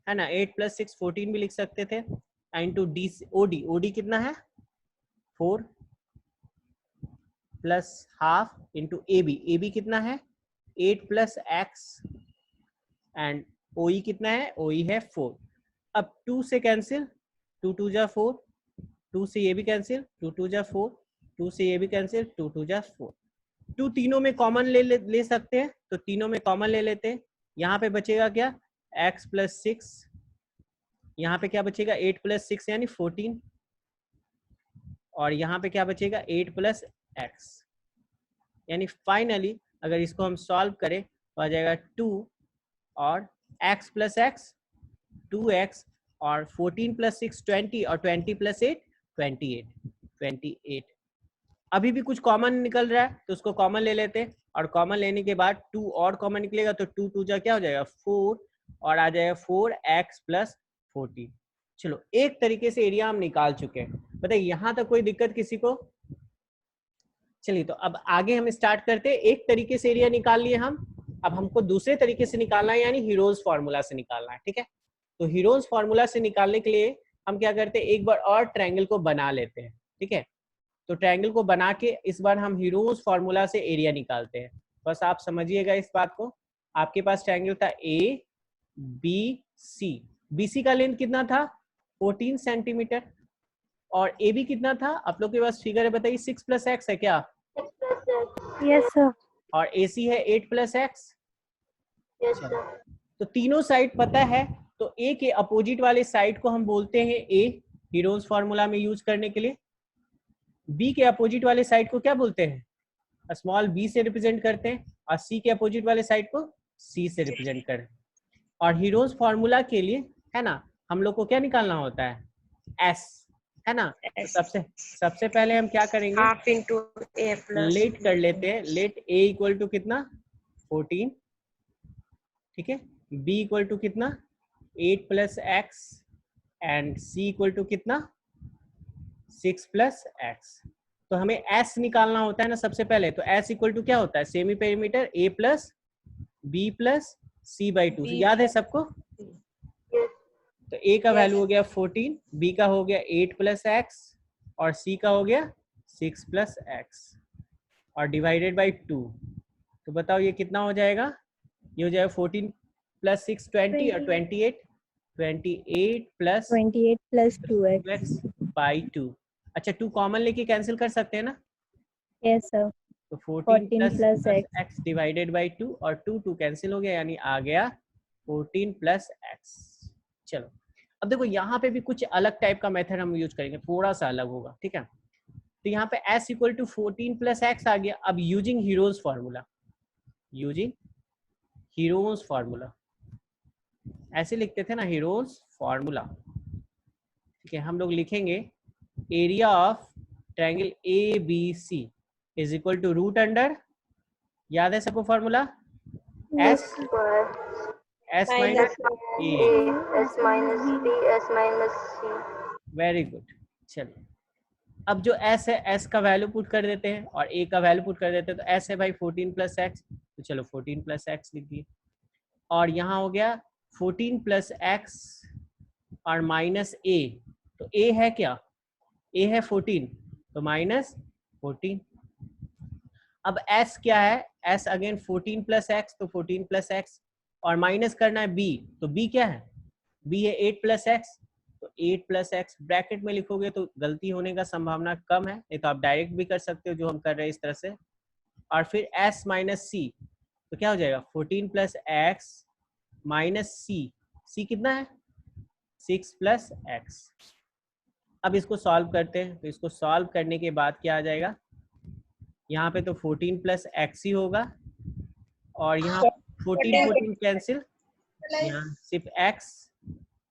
है ना, 8 + 6 14 भी लिख सकते थे, इंटू OD कितना है 4 प्लस हाफ इंटू AB कितना है 8 + x एंड OE कितना है, OE है 4। अब 2 से कैंसिल, 2 × 2 = 4, 2 से ये भी कैंसिल, 2 × 2 = 4, 2 से ये भी कैंसिल, 2 × 2 = 4। 2 तीनों में कॉमन ले सकते हैं, तो तीनों में कॉमन ले लेते हैं। यहाँ पे बचेगा क्या, x + 6, यहाँ पे क्या बचेगा 8 + 6 यानी 14, और यहाँ पे क्या बचेगा 8 + x, यानी फाइनली अगर इसको हम सॉल्व करें तो आ जाएगा 2 और x + x 2x और 14 + 6 20 और 20 + 8 28। अभी भी कुछ कॉमन निकल रहा है तो उसको कॉमन ले लेते हैं, और कॉमन लेने के बाद 2 और कॉमन निकलेगा तो 2 × 2 = क्या हो जाएगा 4 और आ जाएगा 4x + 14। चलो एक तरीके से एरिया हम निकाल चुके हैं। बताइए यहाँ तक कोई दिक्कत किसी को? चलिए तो अब आगे हम स्टार्ट करते हैं। एक तरीके से एरिया निकाल लिए हम, अब हमको दूसरे तरीके से निकालना है, यानी हीरोज फॉर्मूला से निकालना है। ठीक है, तो हीरोज फॉर्मूला से निकालने के लिए हम क्या करते हैं, एक बार और ट्रायंगल को बना लेते हैं। ठीक है, तो ट्रायंगल को बना के इस बार हम हीरोज फॉर्मूला से एरिया निकालते हैं। बस आप समझिएगा इस बात को। आपके पास ट्रायंगल था ABC, BC का लेंथ कितना था 14 सेंटीमीटर, और AB कितना था, आप लोग के पास फिगर है बताइए, 6 + x है क्या? Yes sir. और AC है 8 + x। Yes sir. तो तीनों साइड पता है, तो A के अपोजिट वाले साइड को हम बोलते हैं A, हीरोज फॉर्मूला में यूज करने के लिए। B के अपोजिट वाले साइड को क्या बोलते हैं, स्मॉल b से रिप्रेजेंट करते हैं, और C के अपोजिट वाले साइड को C से रिप्रेजेंट करते हैं। और हीरोज फॉर्मूला के लिए है ना, हम लोग को क्या निकालना होता है, S, है ना। तो सबसे पहले हम क्या करेंगे, हाफ इंटू A प्लस लेट कर लेते हैं। लेट A = कितना 14, ठीक है, B = कितना 8 + x एंड C = कितना 6 + x। तो हमें S निकालना होता है ना सबसे पहले, तो S = क्या होता है, semi perimeter A + B + C/2। याद है सबको? तो A का वैल्यू हो गया 14, B का हो गया 8 + x और C का हो गया 6 + x और डिवाइडेड बाई 2। तो बताओ ये कितना हो जाएगा, ये हो जाएगा 14 + 6 20 और 28 + 28 + 2x/2। अच्छा 2 कॉमन लेके कैंसिल कर सकते हैं ना। Yes sir. तो 14 14 + + x x डिवाइडेड बाई 2 और 2 कैंसिल हो गया, यानी आ गया 14 प्लस एक्स। चलो अब देखो यहाँ पे भी कुछ अलग टाइप का मेथड हम यूज करेंगे, थोड़ा सा अलग होगा, ठीक है। तो यहाँ पे s equal to 14 plus x आ गया। अब using Heron's formula, using Heron's formula, ऐसे लिखते थे ना, हीरोज फार्मूला, ठीक है। हम लोग लिखेंगे area of triangle A B C is equal to root under, याद है सबको formula, s s minus a, s minus b s minus c. Very good. चलो अब जो s है, s का वैल्यू पुट कर देते हैं और a का वैल्यू पुट कर देते हैं। तो s है भाई 14 प्लस एक्स, तो चलो 14 प्लस एक्स लिख दिए। और यहाँ हो गया 14 प्लस एक्स और माइनस a, तो a है क्या, a है 14, तो माइनस 14। अब s क्या है, s अगेन 14 प्लस एक्स, तो 14 प्लस एक्स, और माइनस करना है b, तो b क्या है, b है 8 प्लस एक्स, तो 8 प्लस एक्स। ब्रैकेट में लिखोगे तो गलती होने का संभावना कम है, नहीं तो आप डायरेक्ट भी कर सकते हो जो हम कर रहे हैं इस तरह से। और फिर s माइनस सी, तो क्या हो जाएगा 14 प्लस एक्स माइनस सी, सी कितना है 6 प्लस एक्स। अब इसको सॉल्व करते हैं, तो इसको सॉल्व करने के बाद क्या आ जाएगा, यहाँ पे तो 14 प्लस एक्स ही होगा, और यहाँ 14 कैंसिल, यहाँ सिर्फ एक्स,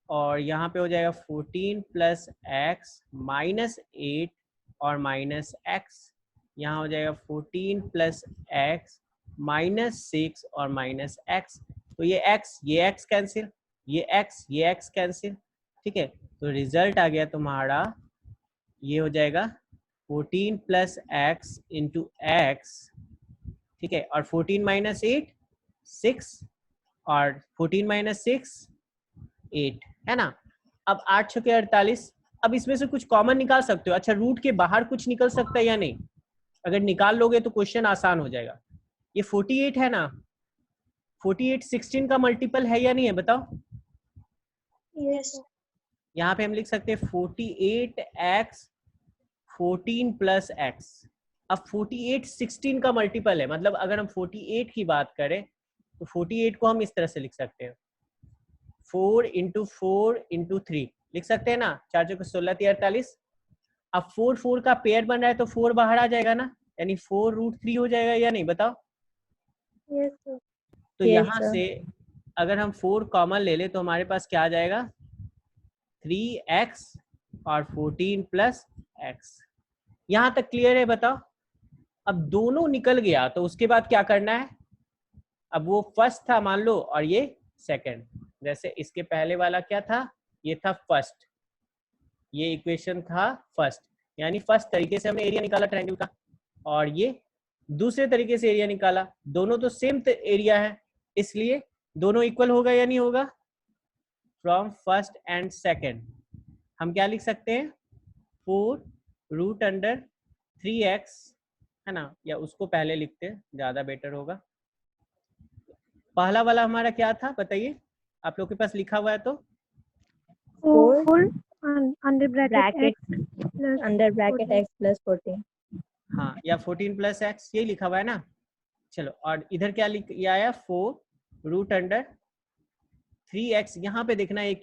और यहाँ पे हो जाएगा 14 प्लस एक्स माइनस 8 और माइनस एक्स, यहाँ हो जाएगा 14 प्लस एक्स माइनस 6 और माइनस एक्स। तो ये x कैंसिल, ये x कैंसिल, ठीक है। तो रिजल्ट आ गया तुम्हारा, ये हो जाएगा 14 प्लस एक्स इंटू एक्स, ठीक है। और 14 माइनस 8 6, और 14 माइनस 6 8, है ना। अब 8 छके 48। अब इसमें से कुछ कॉमन निकाल सकते हो। अच्छा, रूट के बाहर कुछ निकल सकता है या नहीं, अगर निकाल लोगे तो क्वेश्चन आसान हो जाएगा। ये 48 है ना, 48 16 का मल्टीपल है या नहीं है, बताओ। यस यहाँ पे हम लिख सकते हैं 48x 14 प्लस एक्स। अब 48 16 का मल्टीपल है, मतलब अगर हम 48 की बात करें तो 48 को हम इस तरह से लिख सकते हैं 4 इंटू 4 इंटू 3 लिख सकते हैं ना, 4 चौके 16 3 48। अब 4 4 का पेयर बन रहा है तो 4 बाहर आ जाएगा ना, यानी 4 रूट 3 हो जाएगा या नहीं, बताओ। Yes sir. तो Yes, यहाँ sir. से अगर हम 4 कॉमन ले ले तो हमारे पास क्या आ जाएगा 3x और 14 प्लस एक्स। यहाँ तक क्लियर है, बताओ। अब दोनों निकल गया तो उसके बाद क्या करना है, अब वो फर्स्ट था मान लो और ये सेकंड, जैसे इसके पहले वाला क्या था, ये था फर्स्ट, ये इक्वेशन था फर्स्ट, यानी फर्स्ट तरीके से हमने एरिया निकाला ट्रायंगल का, और ये दूसरे तरीके से एरिया निकाला, दोनों तो सेम एरिया है, इसलिए दोनों इक्वल होगा या नहीं होगा। फ्रॉम फर्स्ट एंड सेकंड हम क्या लिख सकते हैं 4 रूट अंडर 3x, है ना, या उसको पहले लिखते हैं ज्यादा बेटर होगा। पहला वाला हमारा क्या था बताइए, आप लोग के पास लिखा हुआ है तो 4 under bracket x plus 14. हाँ, या 14 प्लस एक्स, यही लिखा हुआ है ना। चलो, और इधर क्या लिख ये आया 4 रूट अंडर 3x। यहाँ पे देखना एक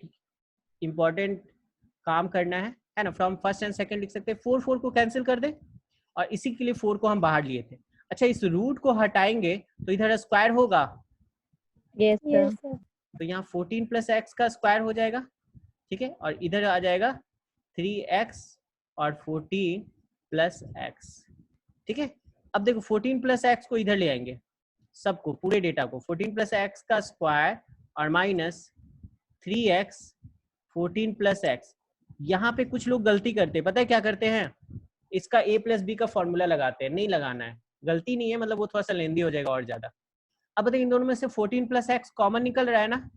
इम्पॉर्टेंट काम करना है ना। फ्रॉम फर्स्ट एंड सेकंड लिख सकते हैं, 4 4 को कैंसिल कर दे, और इसी के लिए 4 को हम बाहर लिए थे। अच्छा, इस रूट को हटाएंगे तो इधर स्क्वायर होगा, Yes, sir. तो यहाँ 14 प्लस एक्स का स्क्वायर हो जाएगा, ठीक है। और इधर आ जाएगा 3x और 14 प्लस एक्स, ठीक है। अब देखो 14 प्लस एक्स को इधर ले आएंगे, सबको पूरे डेटा को, 14 प्लस एक्स का स्क्वायर और माइनस 3x 14 प्लस एक्स। यहाँ पे कुछ लोग गलती करते हैं, पता है क्या करते हैं, इसका a प्लस बी का फॉर्मूला लगाते हैं, नहीं लगाना है, गलती नहीं है, मतलब वो थोड़ा सा लेंदी हो जाएगा और ज्यादा। अब बताइए इन दोनों में से 14 प्लस एक्स कॉमन निकल रहा है ना,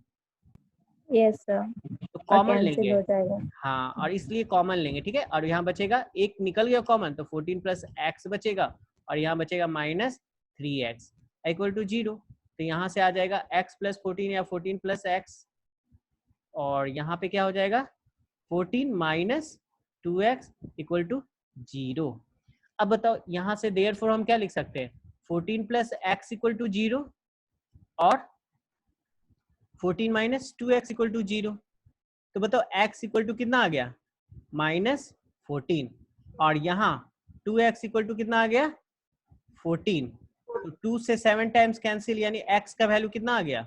Yes, sir. तो कॉमन cancel लेंगे, हो जाएगा. हाँ, और इसलिए कॉमन लेंगे, ठीक है। और यहाँ बचेगा, एक निकल गया कॉमन, तो 14 प्लस एक्स बचेगा, और यहाँ बचेगा माइनस 3x इक्वल टू 0। तो यहाँ से आ जाएगा x प्लस 14 या 14 प्लस एक्स, और यहाँ पे क्या हो जाएगा 14 माइनस 2x इक्वल टू 0। अब बताओ यहाँ से देयरफॉर हम क्या लिख सकते हैं 14 प्लस एक्स इक्वल टू 0, और 14 माइनस 2x इक्वल टू 0। तो बताओ x इक्वल टू कितना आ गया, -14, और यहाँ 2x इक्वल टू कितना आ गया, 14। तो 2 से 7 टाइम्स कैंसिल, यानी x का वैल्यू कितना आ गया,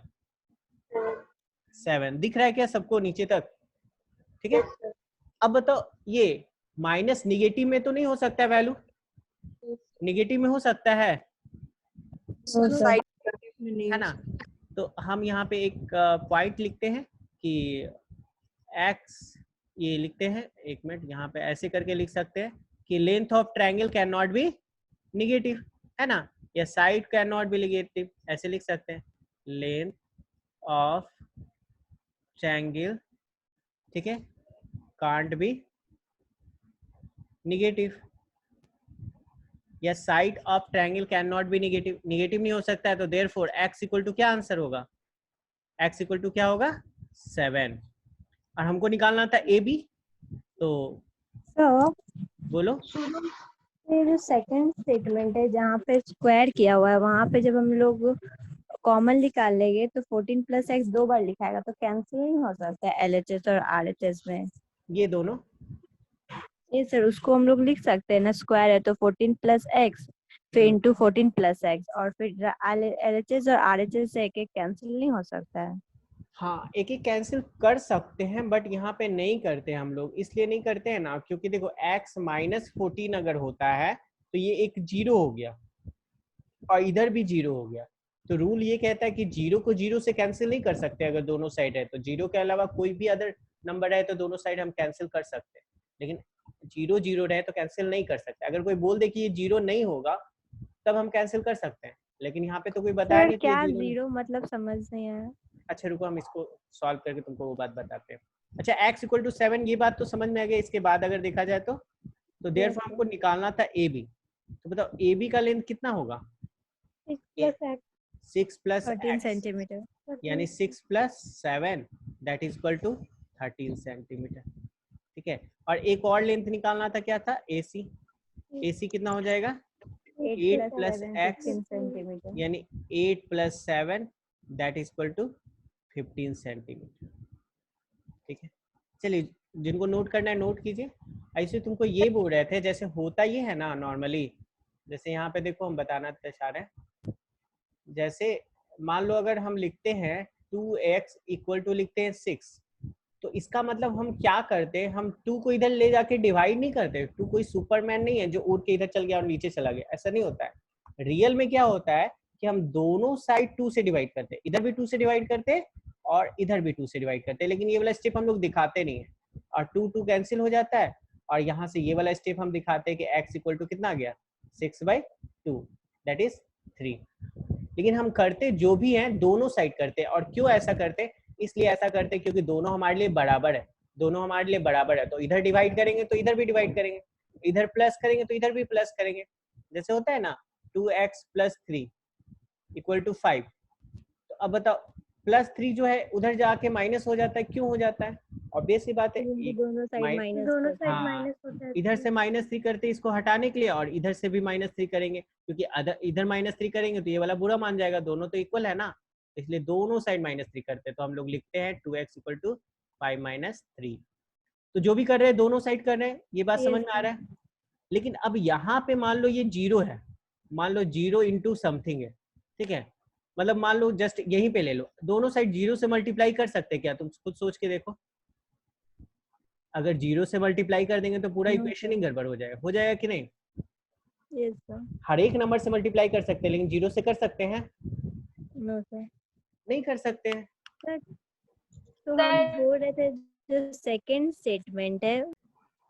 7। दिख रहा है क्या सबको नीचे तक? ठीक है। अब बताओ ये माइनस निगेटिव में तो नहीं हो सकता वैल्यू, निगेटिव में हो सकता है ना? तो हम यहाँ पे एक पॉइंट लिखते हैं कि x, ये लिखते हैं, एक मिनट, यहाँ पे ऐसे करके लिख सकते हैं कि length of triangle can not be negative, है ना, या side can not be negative, ऐसे लिख सकते हैं, लेंथ ऑफ ट्रायंगल, ठीक है, कांट बी निगेटिव, या side of triangle can not be negative, negative नहीं हो सकता है। तो देयरफॉर x इक्वल टू क्या आंसर होगा, x इक्वल टू क्या होगा, 7। और हमको निकालना था ए बी, तो बोलो। ये जो सेकंड स्टेटमेंट है जहाँ पे स्क्वायर किया हुआ है, वहाँ पे जब हम लोग कॉमन निकाल लेंगे तो 14 प्लस एक्स 2 बार लिखाएगा, तो कैंसिल नहीं हो सकता है LHS और RHS में? ये दोनों, ये सर उसको हम लोग लिख सकते हैं ना, स्क्वायर है तो 14 प्लस एक्स फिर इंटू 14 प्लस एक्स, और फिर LHS और RHS से एक एक कैंसिल नहीं हो सकता है? हाँ एक एक कैंसिल कर सकते हैं, बट यहाँ पे नहीं करते हम लोग, इसलिए नहीं करते हैं ना, क्योंकि देखो x माइनस 14 अगर होता है तो ये एक 0 हो गया और इधर भी 0 हो गया। तो रूल ये कहता है कि 0 को 0 से कैंसिल नहीं कर सकते, अगर दोनों साइड है तो 0 के अलावा कोई भी अदर नंबर है तो दोनों साइड हम कैंसिल कर सकते हैं, लेकिन 0 0 रहे तो कैंसिल नहीं कर सकते। अगर कोई बोल दे कि ये 0 नहीं होगा तब हम कैंसिल कर सकते हैं, लेकिन यहाँ पे तो कोई बताया नहीं क्या कि 0 मतलब समझ नहीं आया। अच्छा रुको, हम इसको सॉल्व करके तुमको वो बात बताते हैं। अच्छा x इक्वल टू 7, ये बात तो समझ में आ गया। इसके बाद अगर देखा जाए तो देयरफॉर हमको निकालना था ए बी। तो बताओ ए बी का लेंथ कितना होगा, 6 प्लस 13 सेंटीमीटर, यानी 6 plus 7 that is equal to 13 centimetre. ठीक है, और एक और लेंथ निकालना था, क्या था, AC। AC कितना हो जाएगा, 8 प्लस x सेंटीमीटर। यानी 8 plus 7 that is equal to 15 centimetre. ठीक है, चलिए जिनको नोट करना है नोट कीजिए। ऐसे तुमको ये बोल रहे थे, जैसे होता ये है ना नॉर्मली, जैसे यहाँ पे देखो हम बताना चाह रहे हैं, जैसे मान लो अगर हम लिखते हैं 2x इक्वल टू लिखते हैं 6, तो इसका मतलब हम क्या करते हैं, हम 2 को इधर ले जाके डिवाइड नहीं करते। 2 कोई सुपरमैन नहीं है जो उड़ के इधर चल गया और नीचे चला गया, ऐसा नहीं होता है। रियल में क्या होता है कि हम दोनों साइड 2 से डिवाइड करते हैं, इधर भी 2 से डिवाइड करते हैं और इधर भी 2 से डिवाइड करते हैं, लेकिन ये वाला स्टेप हम लोग दिखाते नहीं है, और 2 2 कैंसिल हो जाता है, और यहाँ से ये वाला स्टेप हम दिखाते हैं कि x इक्वल टू कितना आ गया, 6/2 दैट इज 3। लेकिन हम करते जो भी हैं दोनों साइड करते हैं। और क्यों ऐसा करते, इसलिए ऐसा करते क्योंकि दोनों हमारे लिए बराबर है, दोनों हमारे लिए बराबर है, तो इधर डिवाइड करेंगे तो इधर भी डिवाइड करेंगे, इधर प्लस करेंगे तो इधर भी प्लस करेंगे। जैसे होता है ना 2x + 3 = 5, तो अब बताओ +3 जो है उधर जाके माइनस हो जाता है, क्यों हो जाता है, ऑब्वियस सी बात है, दोनों साइड माइनस होता है। इधर से -3 करते हैं इसको हटाने के लिए, और इधर से भी -3 करेंगे, क्योंकि इधर -3 करेंगे तो ये वाला बुरा मान जाएगा, दोनों तो इक्वल है ना, इसलिए दोनों साइड -3 करते हैं। तो हम लोग लिखते हैं 2x = 5 - 3। तो जो भी कर रहे हैं दोनों साइड कर रहे हैं, ये बात समझ में आ रहा है। लेकिन अब यहाँ पे मान लो ये 0 है, मान लो 0 × समथिंग है, ठीक है, मतलब मान लो जस्ट यहीं पे ले लो, दोनों साइड 0 से मल्टीप्लाई कर सकते हैं क्या, तुम खुद सोच के देखो। अगर 0 से मल्टीप्लाई कर देंगे तो पूरा इक्वेशन ही गड़बड़ हो जाएगा कि नहीं? Yes sir. हर एक नंबर से मल्टीप्लाई कर सकते हैं, लेकिन 0 से कर सकते हैं? नो सर, नहीं कर सकते हैं। तो हम बोल रहे थे जो सेकंड स्टेटमेंट है।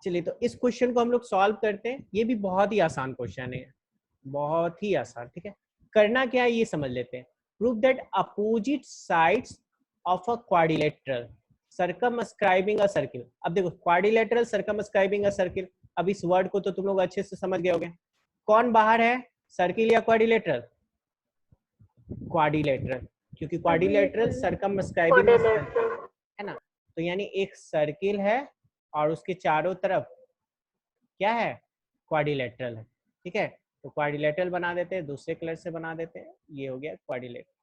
चलिए तो इस क्वेश्चन को हम लोग सॉल्व करते हैं। ये भी बहुत ही आसान क्वेश्चन है, बहुत ही आसान। ठीक है, करना क्या है ये समझ लेते हैं। Prove that opposite sides of a quadrilateral circumscribing a circle. अब देखो क्वाड्रिलेटरल सर्कमस्क्राइबिंग अ सर्किल, अब इस वर्ड को तो तुम लोग अच्छे से समझ गए होंगे। कौन बाहर है, सर्किल या क्वाड्रिलेटरल? क्वाड्रिलेटरल, क्योंकि क्वाड्रिलेटरल सर्कमस्क्राइबिंग है ना, तो यानी एक सर्किल है और उसके चारों तरफ क्या है, क्वाड्रिलेटरल है। ठीक है, तो क्वाड्रिलेटरल बना देते हैं, दूसरे कलर से बना देते हैं, ये हो गया क्वाड्रिलेटरल।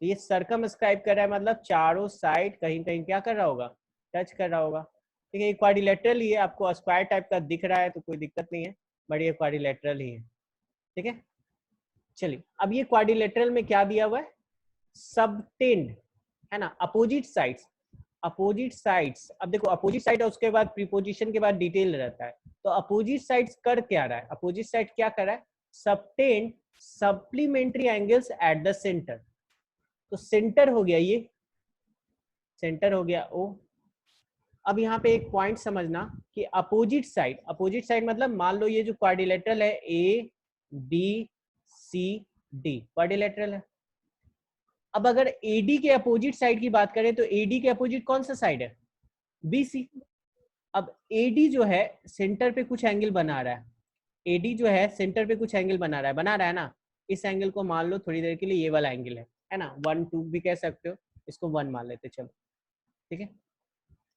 तो ये सर्कमस्क्राइब कर रहा है, मतलब चारों साइड कहीं कहीं क्या कर रहा होगा, टच कर रहा होगा। ठीक है, ये क्वाड्रिलेटरल ही है, आपको स्क्वायर टाइप का दिख रहा है तो कोई दिक्कत नहीं है, बट ये क्वाड्रिलेटरल ही है। ठीक है, चलिए अब ये क्वाड्रिलेटरल में क्या दिया हुआ है, सबटेंड है ना, अपोजिट साइड्स। अपोजिट साइड्स, अब देखो अपोजिट साइड है उसके बाद प्रीपोजिशन के बाद डिटेल रहता है, तो अपोजिट साइड्स कर क्या रहा है, अपोजिट साइड क्या कर रहा है, subtend supplementary angles at the centre. तो सेंटर हो गया, ये सेंटर हो गया ओ। अब यहाँ पे एक पॉइंट समझना कि अपोजिट साइड मतलब मान लो ये जो क्वाड्रिलेटरल है A B C D quadrilateral है। अब अगर AD के अपोजिट साइड की बात करें तो AD के अपोजिट कौन सा साइड है, BC। अब AD जो है सेंटर पे कुछ एंगल बना रहा है, AD जो है सेंटर पे कुछ एंगल बना रहा है ना। इस एंगल को मान लो थोड़ी देर के लिए ये वाला एंगल है ना, 1 2 भी कह सकते हो, इसको 1 मान लेते चलो। ठीक है,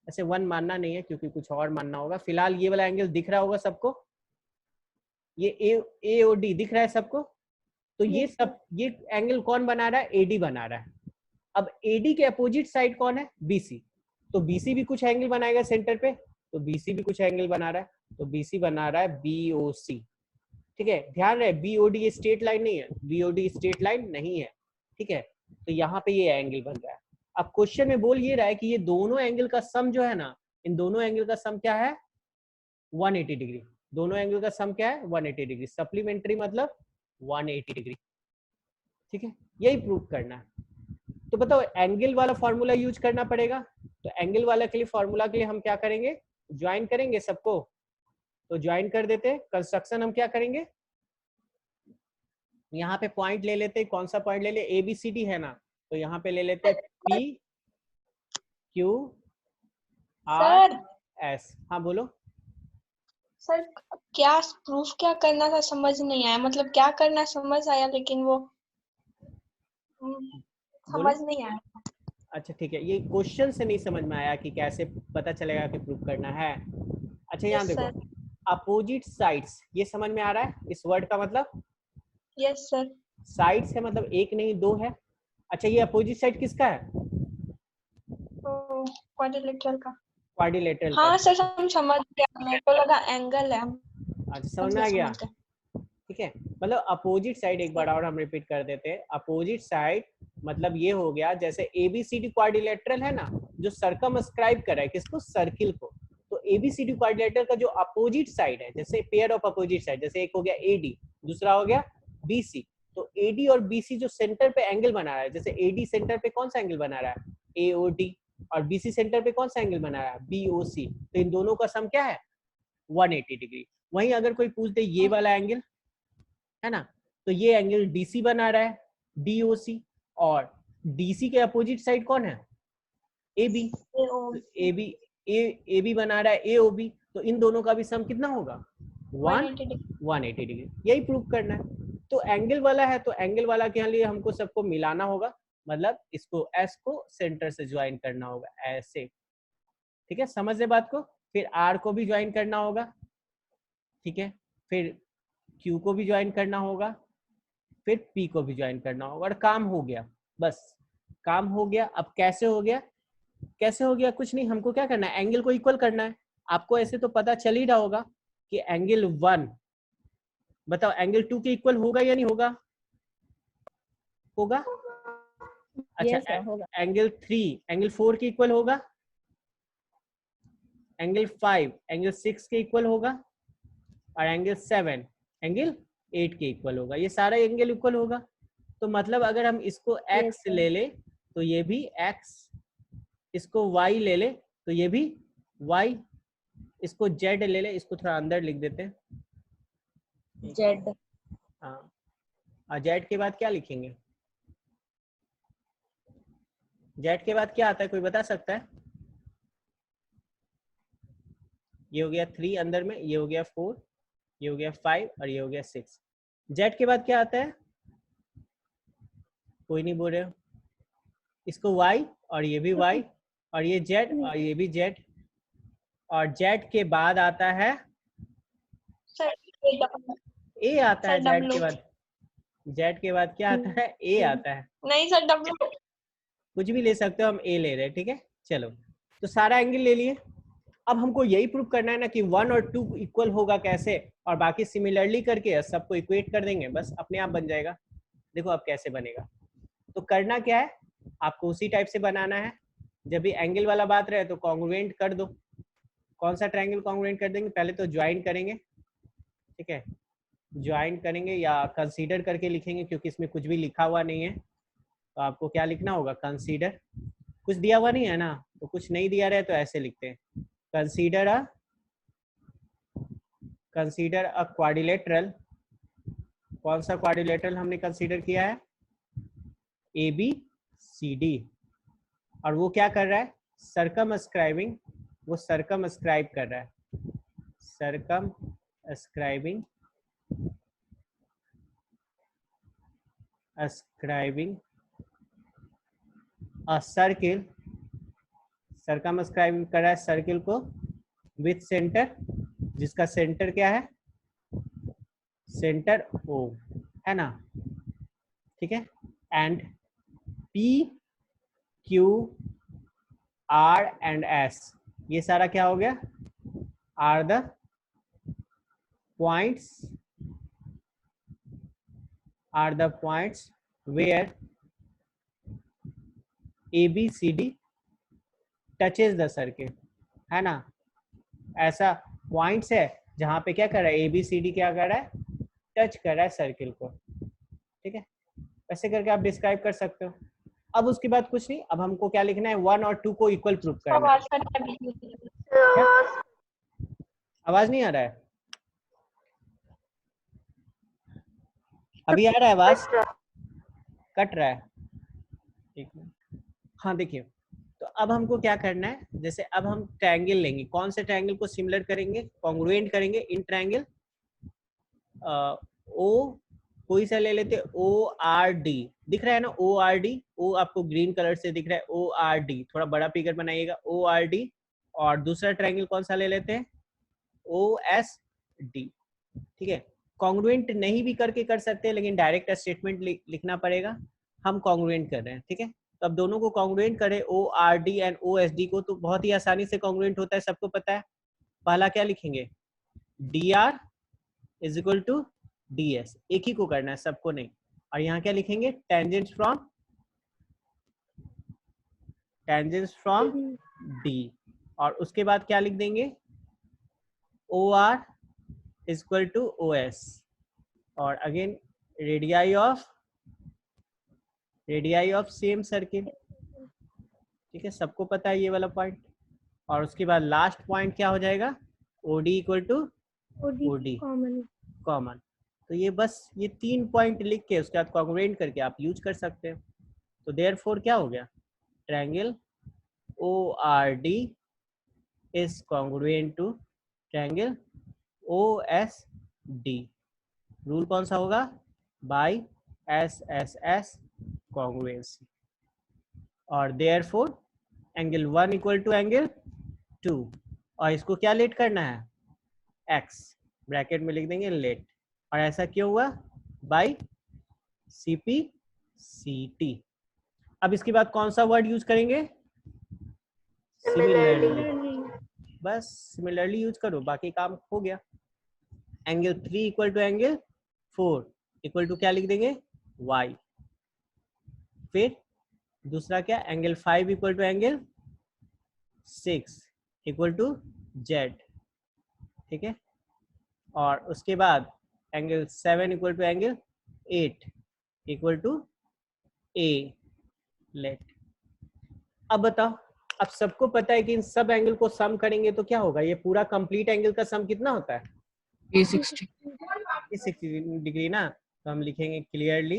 ऐसे 1 मानना नहीं है क्योंकि कुछ और मानना होगा। फिलहाल ये वाला एंगल दिख रहा होगा सबको, ये A और D दिख रहा है सबको। तो ये एंगल कौन बना रहा है, AD बना रहा है। अब AD के अपोजिट साइड कौन है, BC। तो BC भी कुछ एंगल बनाएगा सेंटर पे, तो BC भी कुछ एंगल बना रहा है, तो BC बना रहा है BOC। ठीक है, ध्यान रहे BOD ये स्ट्रेट लाइन नहीं है, BOD स्ट्रेट लाइन नहीं है। ठीक है, तो यहाँ पे ये एंगल बन रहा है। अब क्वेश्चन में बोल ये रहा है कि ये दोनों एंगल का सम जो है ना, इन दोनों एंगल का सम क्या है, 180 डिग्री। दोनों एंगल का सम क्या है, 180 डिग्री। सप्लीमेंट्री मतलब 180 डिग्री। ठीक है, यही प्रूव करना है। तो बताओ एंगल वाला फॉर्मूला यूज करना पड़ेगा, तो एंगल वाला के लिए फॉर्मूला के लिए हम क्या करेंगे, ज्वाइन करेंगे सबको। तो ज्वाइन कर देते, कंस्ट्रक्शन हम क्या करेंगे, यहाँ पे पॉइंट ले लेते, कौन सा पॉइंट ले ले, ABCD है ना, तो यहाँ पे ले लेते P Q R S। हाँ बोलो सर, क्या प्रूफ क्या करना था समझ नहीं आया, मतलब क्या करना समझ आया लेकिन वो समझ नहीं आया। अच्छा ठीक है, ये क्वेश्चन से नहीं समझ में आया कि कैसे पता चलेगा कि प्रूव करना है। अच्छा यहाँ देखो अपोजिट साइड्स, ये समझ में आ रहा है इस वर्ड का मतलब, यस सर। साइड्स है मतलब एक नहीं दो है। अच्छा ये अपोजिट साइड किसका है, क्वाड्रिलेटरल का। क्वाड्रिलेटरल का। हाँ सर हम समझ गया, मेरे को लगा एंगल है। अच्छा समझ में आ गया। ठीक है, मतलब अपोजिट साइड एक बार और हम रिपीट कर देते हैं। अपोजिट साइड मतलब ये हो गया जैसे ABCD क्वाड्रिलेटरल है ना, जो सर्कमस्क्राइब कर रहा है किसको, सर्किल को। तो ABCD क्वाड्रिलेटरल का जो अपोजिट साइड है, जैसे पेयर ऑफ अपोजिट साइड, जैसे एक हो गया AD, दूसरा हो गया BC। तो AD और BC जो सेंटर पे एंगल बना रहा है, जैसे AD सेंटर पे कौन सा एंगल बना रहा है, AOD, और BC सेंटर पे कौन सा एंगल बना रहा है, BOC। तो इन दोनों का सम क्या है, 180 डिग्री। वहीं अगर कोई पूछ दे ये वाला एंगल है ना, तो ये एंगल DC बना रहा है, DOC, और DC के अपोजिट साइड कौन है, AB। AB बना रहा है AOB। तो इन दोनों का भी सम कितना होगा, 180 डिग्री। यही प्रूव करना है। तो एंगल वाला है तो एंगल वाला के लिए हमको सबको मिलाना होगा, मतलब इसको S को सेंटर से ज्वाइन करना होगा ऐसे। ठीक है, समझ ले बात को। फिर R को भी ज्वाइन करना होगा, ठीक है, फिर Q को भी ज्वाइन करना होगा, फिर P को भी ज्वाइन करना होगा, और काम हो गया, बस काम हो गया। अब कैसे हो गया, कैसे हो गया, कुछ नहीं, हमको क्या करना है, एंगल को इक्वल करना है। आपको ऐसे तो पता चल ही रहा होगा कि एंगल 1 बताओ एंगल 2 के इक्वल होगा या नहीं होगा, होगा। अच्छा एंगल 3 एंगल 4 के इक्वल होगा, एंगल 5 एंगल 6 के इक्वल होगा, और एंगल 7 एंगल 8 के इक्वल होगा। ये सारा एंगल इक्वल होगा। तो मतलब अगर हम इसको x ले ले तो ये भी x, इसको y ले ले तो ये भी y, इसको z ले ले, इसको थोड़ा अंदर लिख देते हैं जेड। हाँ, और z के बाद क्या लिखेंगे, z के बाद क्या आता है, कोई बता सकता है। ये हो गया 3 अंदर में, ये हो गया 4, ये हो गया 5, और ये हो गया 6। z के बाद क्या आता है, कोई नहीं बोल रहे हो। इसको y, और ये भी y, और ये z, और ये भी z, और z के बाद आता है a आता है। z के बाद क्या आता है, a आता है। नहीं सर, कुछ भी ले सकते हो, हम ए ले रहे हैं, ठीक है। चलो, तो सारा एंगल ले लिए। अब हमको यही प्रूव करना है ना कि 1 और 2 इक्वल होगा कैसे, और बाकी सिमिलरली करके सबको इक्वेट कर देंगे, बस अपने आप बन जाएगा। देखो अब कैसे बनेगा। तो करना क्या है, आपको उसी टाइप से बनाना है। जब भी एंगल वाला बात रहे तो कॉन्ग्रुएंट कर दो। कौन सा ट्रायंगल कॉन्ग्रुएंट कर देंगे, पहले तो ज्वाइन करेंगे, ठीक है। ज्वाइन करेंगे या कंसीडर करके लिखेंगे, क्योंकि इसमें कुछ भी लिखा हुआ नहीं है, तो आपको क्या लिखना होगा, कंसीडर। कुछ दिया हुआ नहीं है ना, तो कुछ नहीं दिया रहे तो ऐसे लिखते हैं, कंसीडर अ क्वाड्रिलेटरल। कौन सा क्वाड्रिलेटरल हमने कंसीडर किया है, ABCD। और वो क्या कर रहा है, सर्कमस्क्राइबिंग, वो सर्कमस्क्राइब कर रहा है, सर्कमस्क्राइबिंग अ सर्किल, सर्कमस्क्राइबिंग कर रहा है सर्किल को विथ सेंटर, जिसका सेंटर क्या है, सेंटर O है ना, ठीक है। एंड PQR एंड S, ये सारा क्या हो गया, are the points where ABCD touches the circle, है ना। ऐसा पॉइंट्स है जहां पे क्या कर रहा है, ABCD क्या कर रहा है, टच कर रहा है सर्किल को, ठीक है। ऐसे करके आप डिस्क्राइब कर सकते हो। अब उसके बाद कुछ नहीं, अब हमको क्या लिखना है, 1 और 2 को इक्वल प्रूफ करना है। आवाज का टाइम क्या? आवाज नहीं आ रहा है, अभी आ रहा है आवाज, कट रहा है, एक मिनट। हाँ देखिए, तो अब हमको क्या करना है, जैसे अब हम ट्रायंगल लेंगे, कौन से ट्रायंगल को सिमिलर करेंगे, कॉन्ग्रुएंट करेंगे इन ट्रायंगल। ओ कोई सा ले लेते, ORD दिख रहा है ना, ORD, ओ आपको ग्रीन कलर से दिख रहा है, ORD, थोड़ा बड़ा फिगर बनाइएगा, ORD। और दूसरा ट्रायंगल कौन सा ले लेते हैं, OSD, ठीक है। कॉन्ग्रुएंट नहीं भी करके कर सकते हैं, लेकिन डायरेक्ट स्टेटमेंट लिखना पड़ेगा, हम कॉन्ग्रुएंट कर रहे हैं, ठीक है। तो अब दोनों को कॉन्ग्रुएंट करें, ORD एंड OSD को, तो बहुत ही आसानी से कॉन्ग्रुएंट होता है, सबको पता है। पहला क्या लिखेंगे, DR is equal to DS, एक ही को करना है, सबको नहीं। और यहाँ क्या लिखेंगे, टेंजेंट फ्रॉम D, और उसके बाद क्या लिख देंगे, OR is equal to OS, और again radii of same circle, ठीक है, सबको पता है ये वाला पॉइंट। और उसके बाद लास्ट पॉइंट क्या हो जाएगा, OD equal to OD common. तो ये बस ये 3 पॉइंट लिख के उसके बाद कॉन्ग्रुएंट करके आप यूज कर सकते हैं। तो देयरफॉर क्या हो गया, triangle ORD is congruent to triangle OSD। Rule कौन सा होगा, बाय SSS कॉन्ग्रुएंसी। और therefore angle 1 equal to angle 2, और इसको क्या लेट करना है, X, ब्रैकेट में लिख देंगे लेट। और ऐसा क्यों हुआ, बाय CPCT। अब इसके बाद कौन सा वर्ड यूज करेंगे, सिमिलरली, बस सिमिलरली यूज करो, बाकी काम हो गया। Angle 3 equal to angle 4 equal to क्या लिख देंगे, Y। फिर दूसरा क्या, angle 5 equal to angle 6 equal to Z, ठीक है। और उसके बाद angle 7 equal to angle 8 equal to A लेट। अब बताओ, अब सबको पता है कि इन सब एंगल को सम करेंगे तो क्या होगा, ये पूरा कंप्लीट एंगल का सम कितना होता है, 360 डिग्री ना। तो हम लिखेंगे clearly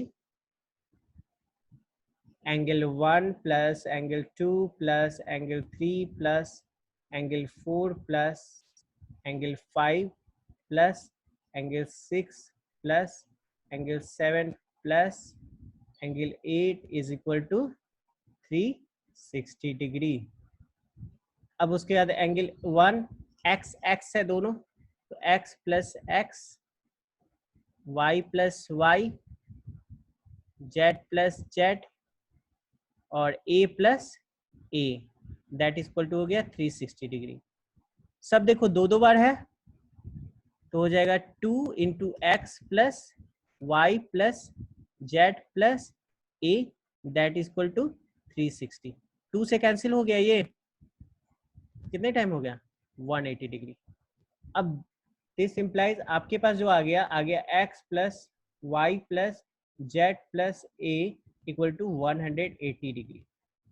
angle 1 plus angle 2 plus angle 3 plus angle 4 plus angle 5 plus angle 6 plus angle 7 plus angle 8 is equal to 360 degree. अब उसके बाद एंगल 1 x है दोनों, तो x plus x, y plus y, z plus z, और a plus a that is equal to हो गया 360 degree. सब देखो दो दो बार है तो हो जाएगा 2 into x plus y plus z plus a that is equal to 360। 2 से कैंसिल हो गया, ये कितने टाइम हो गया 180 डिग्री। अब दिस इम्प्लाइज आपके पास जो आ गया x plus y plus z plus a equal to 180 degree.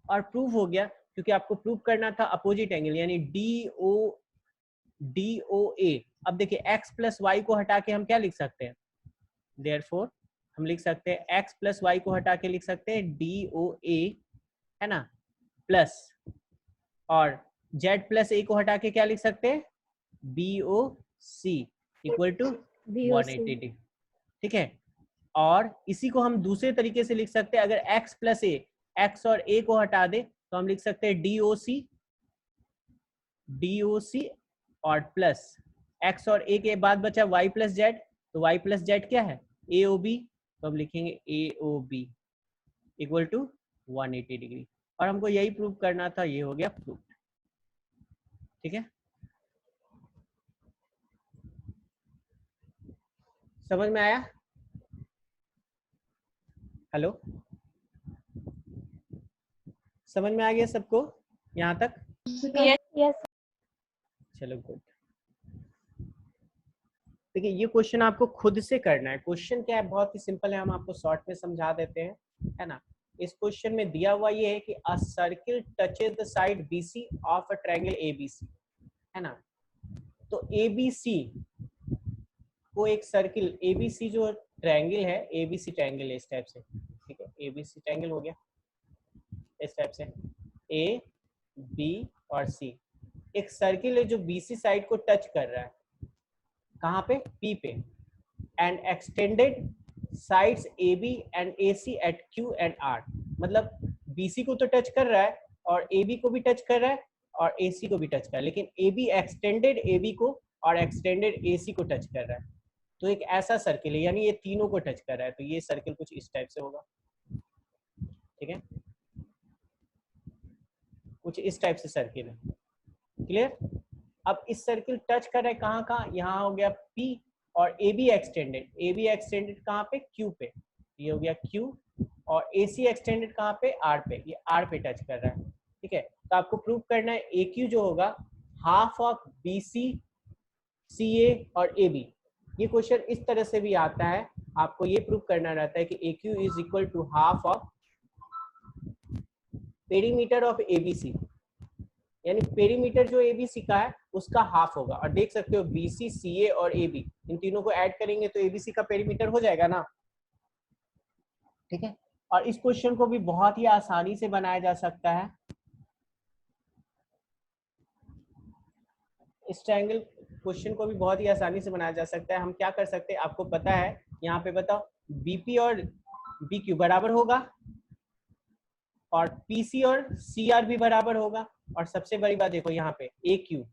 और प्रूव हो गया क्योंकि आपको प्रूव करना था अपोजिट एंगल यानी DOA। अब देखिए x प्लस वाई को हटा के हम क्या लिख सकते हैं, देयरफॉर हम लिख सकते हैं x प्लस वाई को हटा के लिख सकते हैं DOA, है ना, प्लस और z प्लस a को हटा के क्या लिख सकते हैं BOC इक्वल टू 180 डिग्री। ठीक है, और इसी को हम दूसरे तरीके से लिख सकते हैं, अगर x प्लस a, x और a को हटा दे तो हम लिख सकते हैं DOC और प्लस x और a के बाद बचा y प्लस जेड, तो y प्लस जेड क्या है AOB, तो हम लिखेंगे AOB इक्वल टू 180 डिग्री। और हमको यही प्रूव करना था, ये हो गया प्रूफ। ठीक है, समझ में आया? हेलो, समझ में आ गया सबको यहाँ तक? यस। चलो गुड। देखिए ये क्वेश्चन आपको खुद से करना है। क्वेश्चन क्या है, बहुत ही सिंपल है, हम आपको शॉर्ट में समझा देते हैं, है ना। इस क्वेश्चन में दिया हुआ ये है कि अ circle touches the side BC of a triangle ABC, है ना। तो ABC को एक सर्किल, ABC जो ट्रायंगल है, ABC ट्रायंगल है इस टाइप से, ठीक है, ABC ट्रायंगल हो गया इस टाइप से, A B और C। एक सर्किल है जो BC साइड को टच कर रहा है, कहाँ पे, P पे, and extended sides AB and AC at Q and R। मतलब BC को तो टच कर रहा है और AB को भी टच कर रहा है और AC को भी टच कर रहा है, लेकिन AB एक्सटेंडेड AB को और एक्सटेंडेड AC को टच कर रहा है। तो एक ऐसा सर्किल है, यानी ये तीनों को टच कर रहा है, तो ये सर्किल कुछ इस टाइप से होगा। ठीक है, कुछ इस टाइप से सर्किल है, क्लियर। अब इस सर्किल टच कर रहा है कहाँ कहाँ, यहाँ हो गया P और AB एक्सटेंडेड कहाँ पे, Q पे, ये हो गया Q, और AC एक्सटेंडेड कहाँ पे, R पे, ये R पे टच कर रहा है। ठीक है, तो आपको प्रूव करना है AQ जो होगा हाफ ऑफ BC CA और AB। ये क्वेश्चन इस तरह से भी आता है, आपको ये प्रूव करना रहता है कि AQ is equal to half of perimeter of ABC, यानी पेरीमीटर जो ABC का है उसका हाफ होगा। और देख सकते हो BC CA और AB इन तीनों को ऐड करेंगे तो ABC का पेरीमीटर हो जाएगा ना। ठीक है, और इस क्वेश्चन को भी बहुत ही आसानी से बनाया जा सकता है। इस ट्रायंगल क्वेश्चन को भी बहुत ही आसानी से बनाया जा सकता है। हम क्या कर सकते हैं, आपको पता है, यहाँ पे बताओ BP और BQ बराबर होगा और PC और CR भी बराबर होगा, और सबसे बड़ी बात देखो यहाँ पे AQ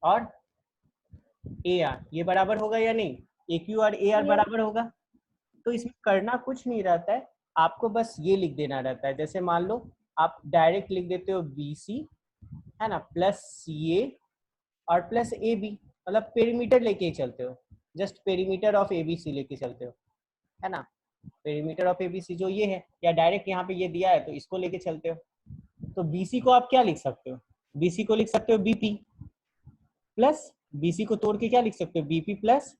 और AR ये बराबर होगा या नहीं, AQ और AR बराबर होगा। तो इसमें करना कुछ नहीं रहता है, आपको बस ये लिख देना रहता है। जैसे मान लो आप डायरेक्ट लिख देते हो BC, है ना, प्लस CA और प्लस AB, मतलब पेरीमीटर लेके चलते हो, जस्ट पेरीमीटर ऑफ ABC लेके चलते हो, है ना। पेरीमीटर ऑफ ABC जो ये है, या डायरेक्ट यहाँ पे ये दिया है तो इसको लेके चलते हो। तो BC को आप क्या लिख सकते हो, BC को लिख सकते हो BP प्लस, BC को तोड़ के क्या लिख सकते हो, BP प्लस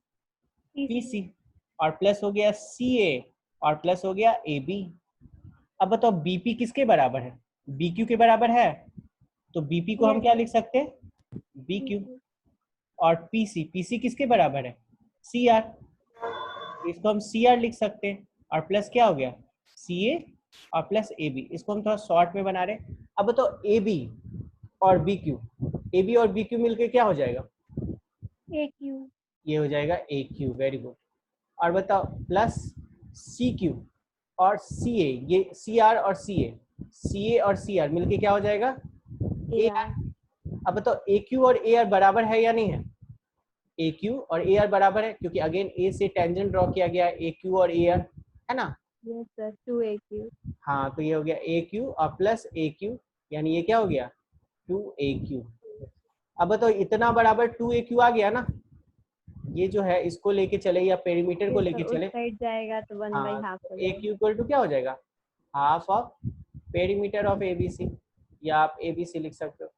PC, और प्लस हो गया CA और प्लस हो गया AB। अब बताओ BP किसके बराबर है, BQ के बराबर है, तो BP को हम क्या लिख सकते हैं, BQ, और PC किसके बराबर है, CR, इसको हम CR लिख सकते हैं, और प्लस क्या हो गया CA और प्लस AB। इसको हम थोड़ा शॉर्ट में बना रहे हैं। अब बताओ AB और BQ मिलके क्या हो जाएगा, AQ, ये हो जाएगा AQ, वेरी गुड। और बताओ प्लस CQ और CA, ये CR और CA और CR मिलके क्या हो जाएगा AR। अब बताओ AQ और AR बराबर है या नहीं है, AQ और AR बराबर है, क्योंकि अगेन A से टेंजेंट ड्रॉ किया गया है AQ और AR, है ना। Yes sir 2AQ। हाँ, तो ये हो गया AQ और प्लस AQ, यानी ये क्या हो गया 2AQ। अब बताओ इतना बराबर 2AQ आ गया ना, ये जो है इसको लेके चले या पेरीमीटर को फिर लेके सर उस चले, साइड जाएगा तो 1/2 हाँ, हो AQ जाएगा। इक्वल टू क्या हो जाएगा half of perimeter of ABC, या आप ABC लिख सकते हो।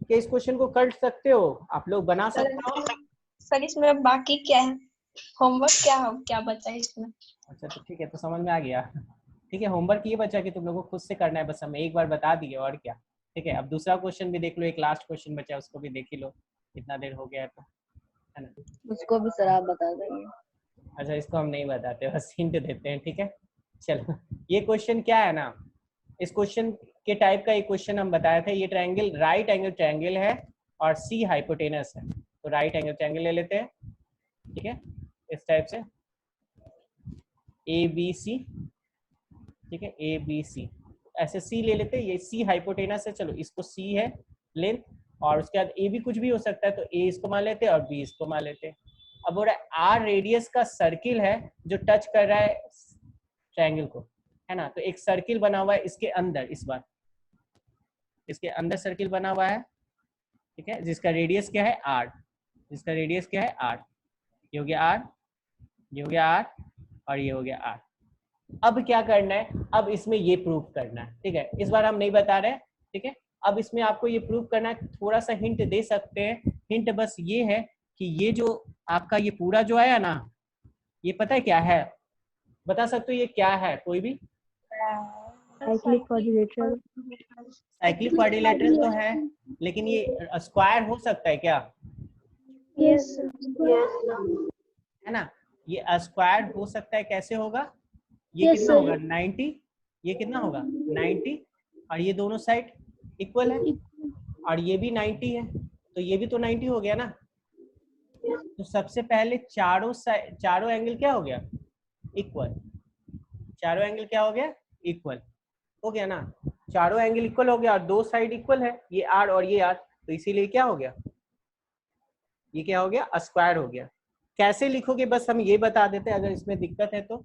क्या इस क्वेश्चन को कर सकते हो आप लोग, बना सकते हो? सर इसमें बाकी क्या है, होमवर्क क्या बचा है इसमें? अच्छा तो ठीक है, तो समझ में आ गया। ठीक है, होमवर्क ये बचा कि तुम लोगों को खुद से करना है, बस हम एक बार बता दिए और क्या। ठीक है, अब दूसरा क्वेश्चन भी देख लो, एक लास्ट क्वेश्चन बचा है उसको भी देख ही लो, इतना देर हो गया है तो, है ना। उसको भी सर आप बता देंगे। अच्छा इसको हम नहीं बताते, बस हिंट देते हैं, ठीक है। चलो ये क्वेश्चन क्या है ना, इस क्वेश्चन के टाइप का एक क्वेश्चन हम बताए थे। ये ट्रायंगल राइट एंगल ट्रायंगल है और सी हाइपोटेनस है, तो राइट एंगल ट्रायंगल ले लेते हैं, ठीक है, इस टाइप से ABC, ठीक है, ABC ऐसे C ले लेते हैं, ये C हाइपोटेनस है, चलो इसको C है लेंथ, और उसके बाद A भी कुछ भी हो सकता है, तो A इसको मान लेते हैं और B इसको मान लेते हैं। अब हो रहा है R रेडियस का सर्किल है जो टच कर रहा है ट्रायंगल को, है ना। तो एक सर्किल बना हुआ है इसके अंदर, इस बार इसके अंदर सर्किल बना हुआ है, ठीक है, जिसका रेडियस क्या है R, जिसका रेडियस क्या है R, ये हो गया R, ये हो गया R और ये हो गया R। अब क्या करना है, अब इसमें ये प्रूव करना है, ठीक है, इस बार हम नहीं बता रहे, ठीक है। अब इसमें आपको ये प्रूव करना है, थोड़ा सा हिंट दे सकते हैं। हिंट बस ये है कि ये जो आपका ये पूरा जो आया ना, ये पता है क्या है, बता सकते हो ये क्या है कोई भी? Cyclic quadrilateral. साइक्लिक क्वाड्रिलेटरल तो है, लेकिन ये स्क्वायर हो सकता है क्या, यस है ना। ये स्क्वायर हो सकता है, कैसे होगा, ये Yes, कितना sir. होगा 90, ये कितना होगा 90, और ये दोनों साइड इक्वल है, और ये भी 90 है, तो ये भी तो 90 हो गया ना। तो सबसे पहले चारों एंगल क्या हो गया इक्वल, चारों एंगल क्या हो गया इक्वल हो गया ना, चारों एंगल इक्वल हो गया और दो साइड इक्वल है, ये R और ये R, तो इसीलिए क्या हो गया, ये क्या हो गया स्क्वायर हो गया। कैसे लिखोगे बस हम ये बता देते हैं, अगर इसमें दिक्कत है तो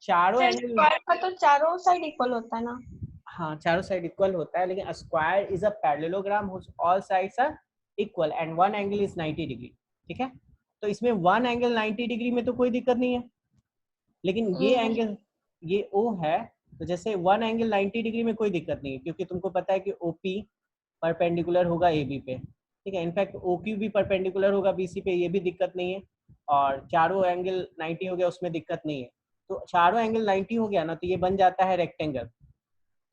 चारों एंगल, स्क्वायर का तो चारों साइड इक्वल होता है ना। हाँ चारों साइड इक्वल होता है, लेकिन square is a parallelogram which all sides are equal and one angle is 90 degree, ठीक है। तो इसमें वन एंगल 90 डिग्री में तो कोई दिक्कत नहीं है, लेकिन ये एंगल ये O है, तो जैसे वन एंगल 90 डिग्री में कोई दिक्कत नहीं है, क्योंकि तुमको पता है कि OP परपेंडिकुलर होगा AB पे, ठीक है। इनफैक्ट OQ भी परपेंडिकुलर होगा BC पे, ये भी दिक्कत नहीं है, और चारों एंगल 90 हो गया उसमें दिक्कत नहीं है। तो चारों एंगल 90 हो गया ना, तो ये बन जाता है रेक्टेंगल,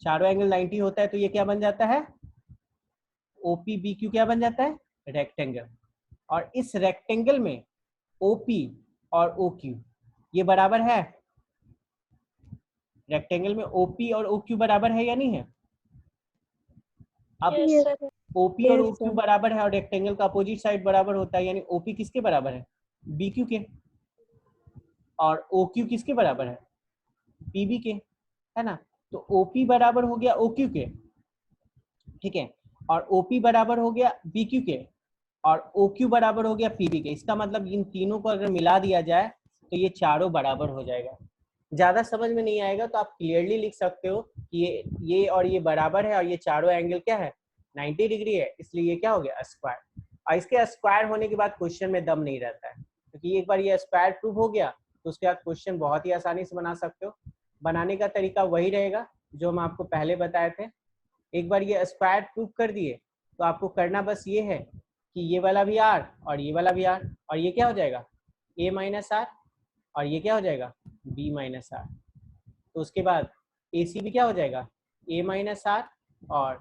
चारों एंगल 90 होता है तो ये क्या बन जाता है OPBQ, क्या बन जाता है रेक्टेंगल। और इस रेक्टेंगल में OP और OQ ये बराबर है, रेक्टेंगल में OP और OQ बराबर है या नहीं है। अब OP और OQ बराबर है और रेक्टेंगल का अपोजिट साइड बराबर होता है, यानी OP किसके बराबर है BQ के, और OQ किसके बराबर है PB के, है ना। तो OP बराबर हो गया OQ के, ठीक है, और OP बराबर हो गया BQ के, और OQ बराबर हो गया PB के। इसका मतलब इन तीनों को अगर मिला दिया जाए तो ये चारों बराबर हो जाएगा। ज्यादा समझ में नहीं आएगा तो आप क्लियरली लिख सकते हो कि ये और ये बराबर है, और ये चारों एंगल क्या है 90 डिग्री है, इसलिए ये क्या हो गया स्क्वायर। और इसके स्क्वायर होने के बाद क्वेश्चन में दम नहीं रहता है, क्योंकि एक बार ये स्क्वायर प्रूव हो गया तो उसके बाद क्वेश्चन बहुत ही आसानी से बना सकते हो। बनाने का तरीका वही रहेगा जो हम आपको पहले बताए थे। एक बार ये स्क्वायर प्रूव कर दिए तो आपको करना बस ये है कि ये वाला भी R और ये वाला भी R, और ये क्या हो जाएगा A माइनस R, और ये क्या हो जाएगा B माइनस R। तो उसके बाद AC भी क्या हो जाएगा A माइनस R, और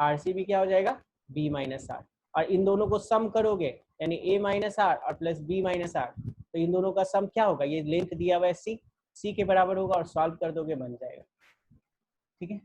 RC भी क्या हो जाएगा B माइनस R। और इन दोनों को सम करोगे यानी A माइनस R और प्लस B माइनस R, तो इन दोनों का सम क्या होगा, ये लेंथ दिया हुआ है C के बराबर होगा, और सॉल्व कर दोगे बन जाएगा, ठीक है।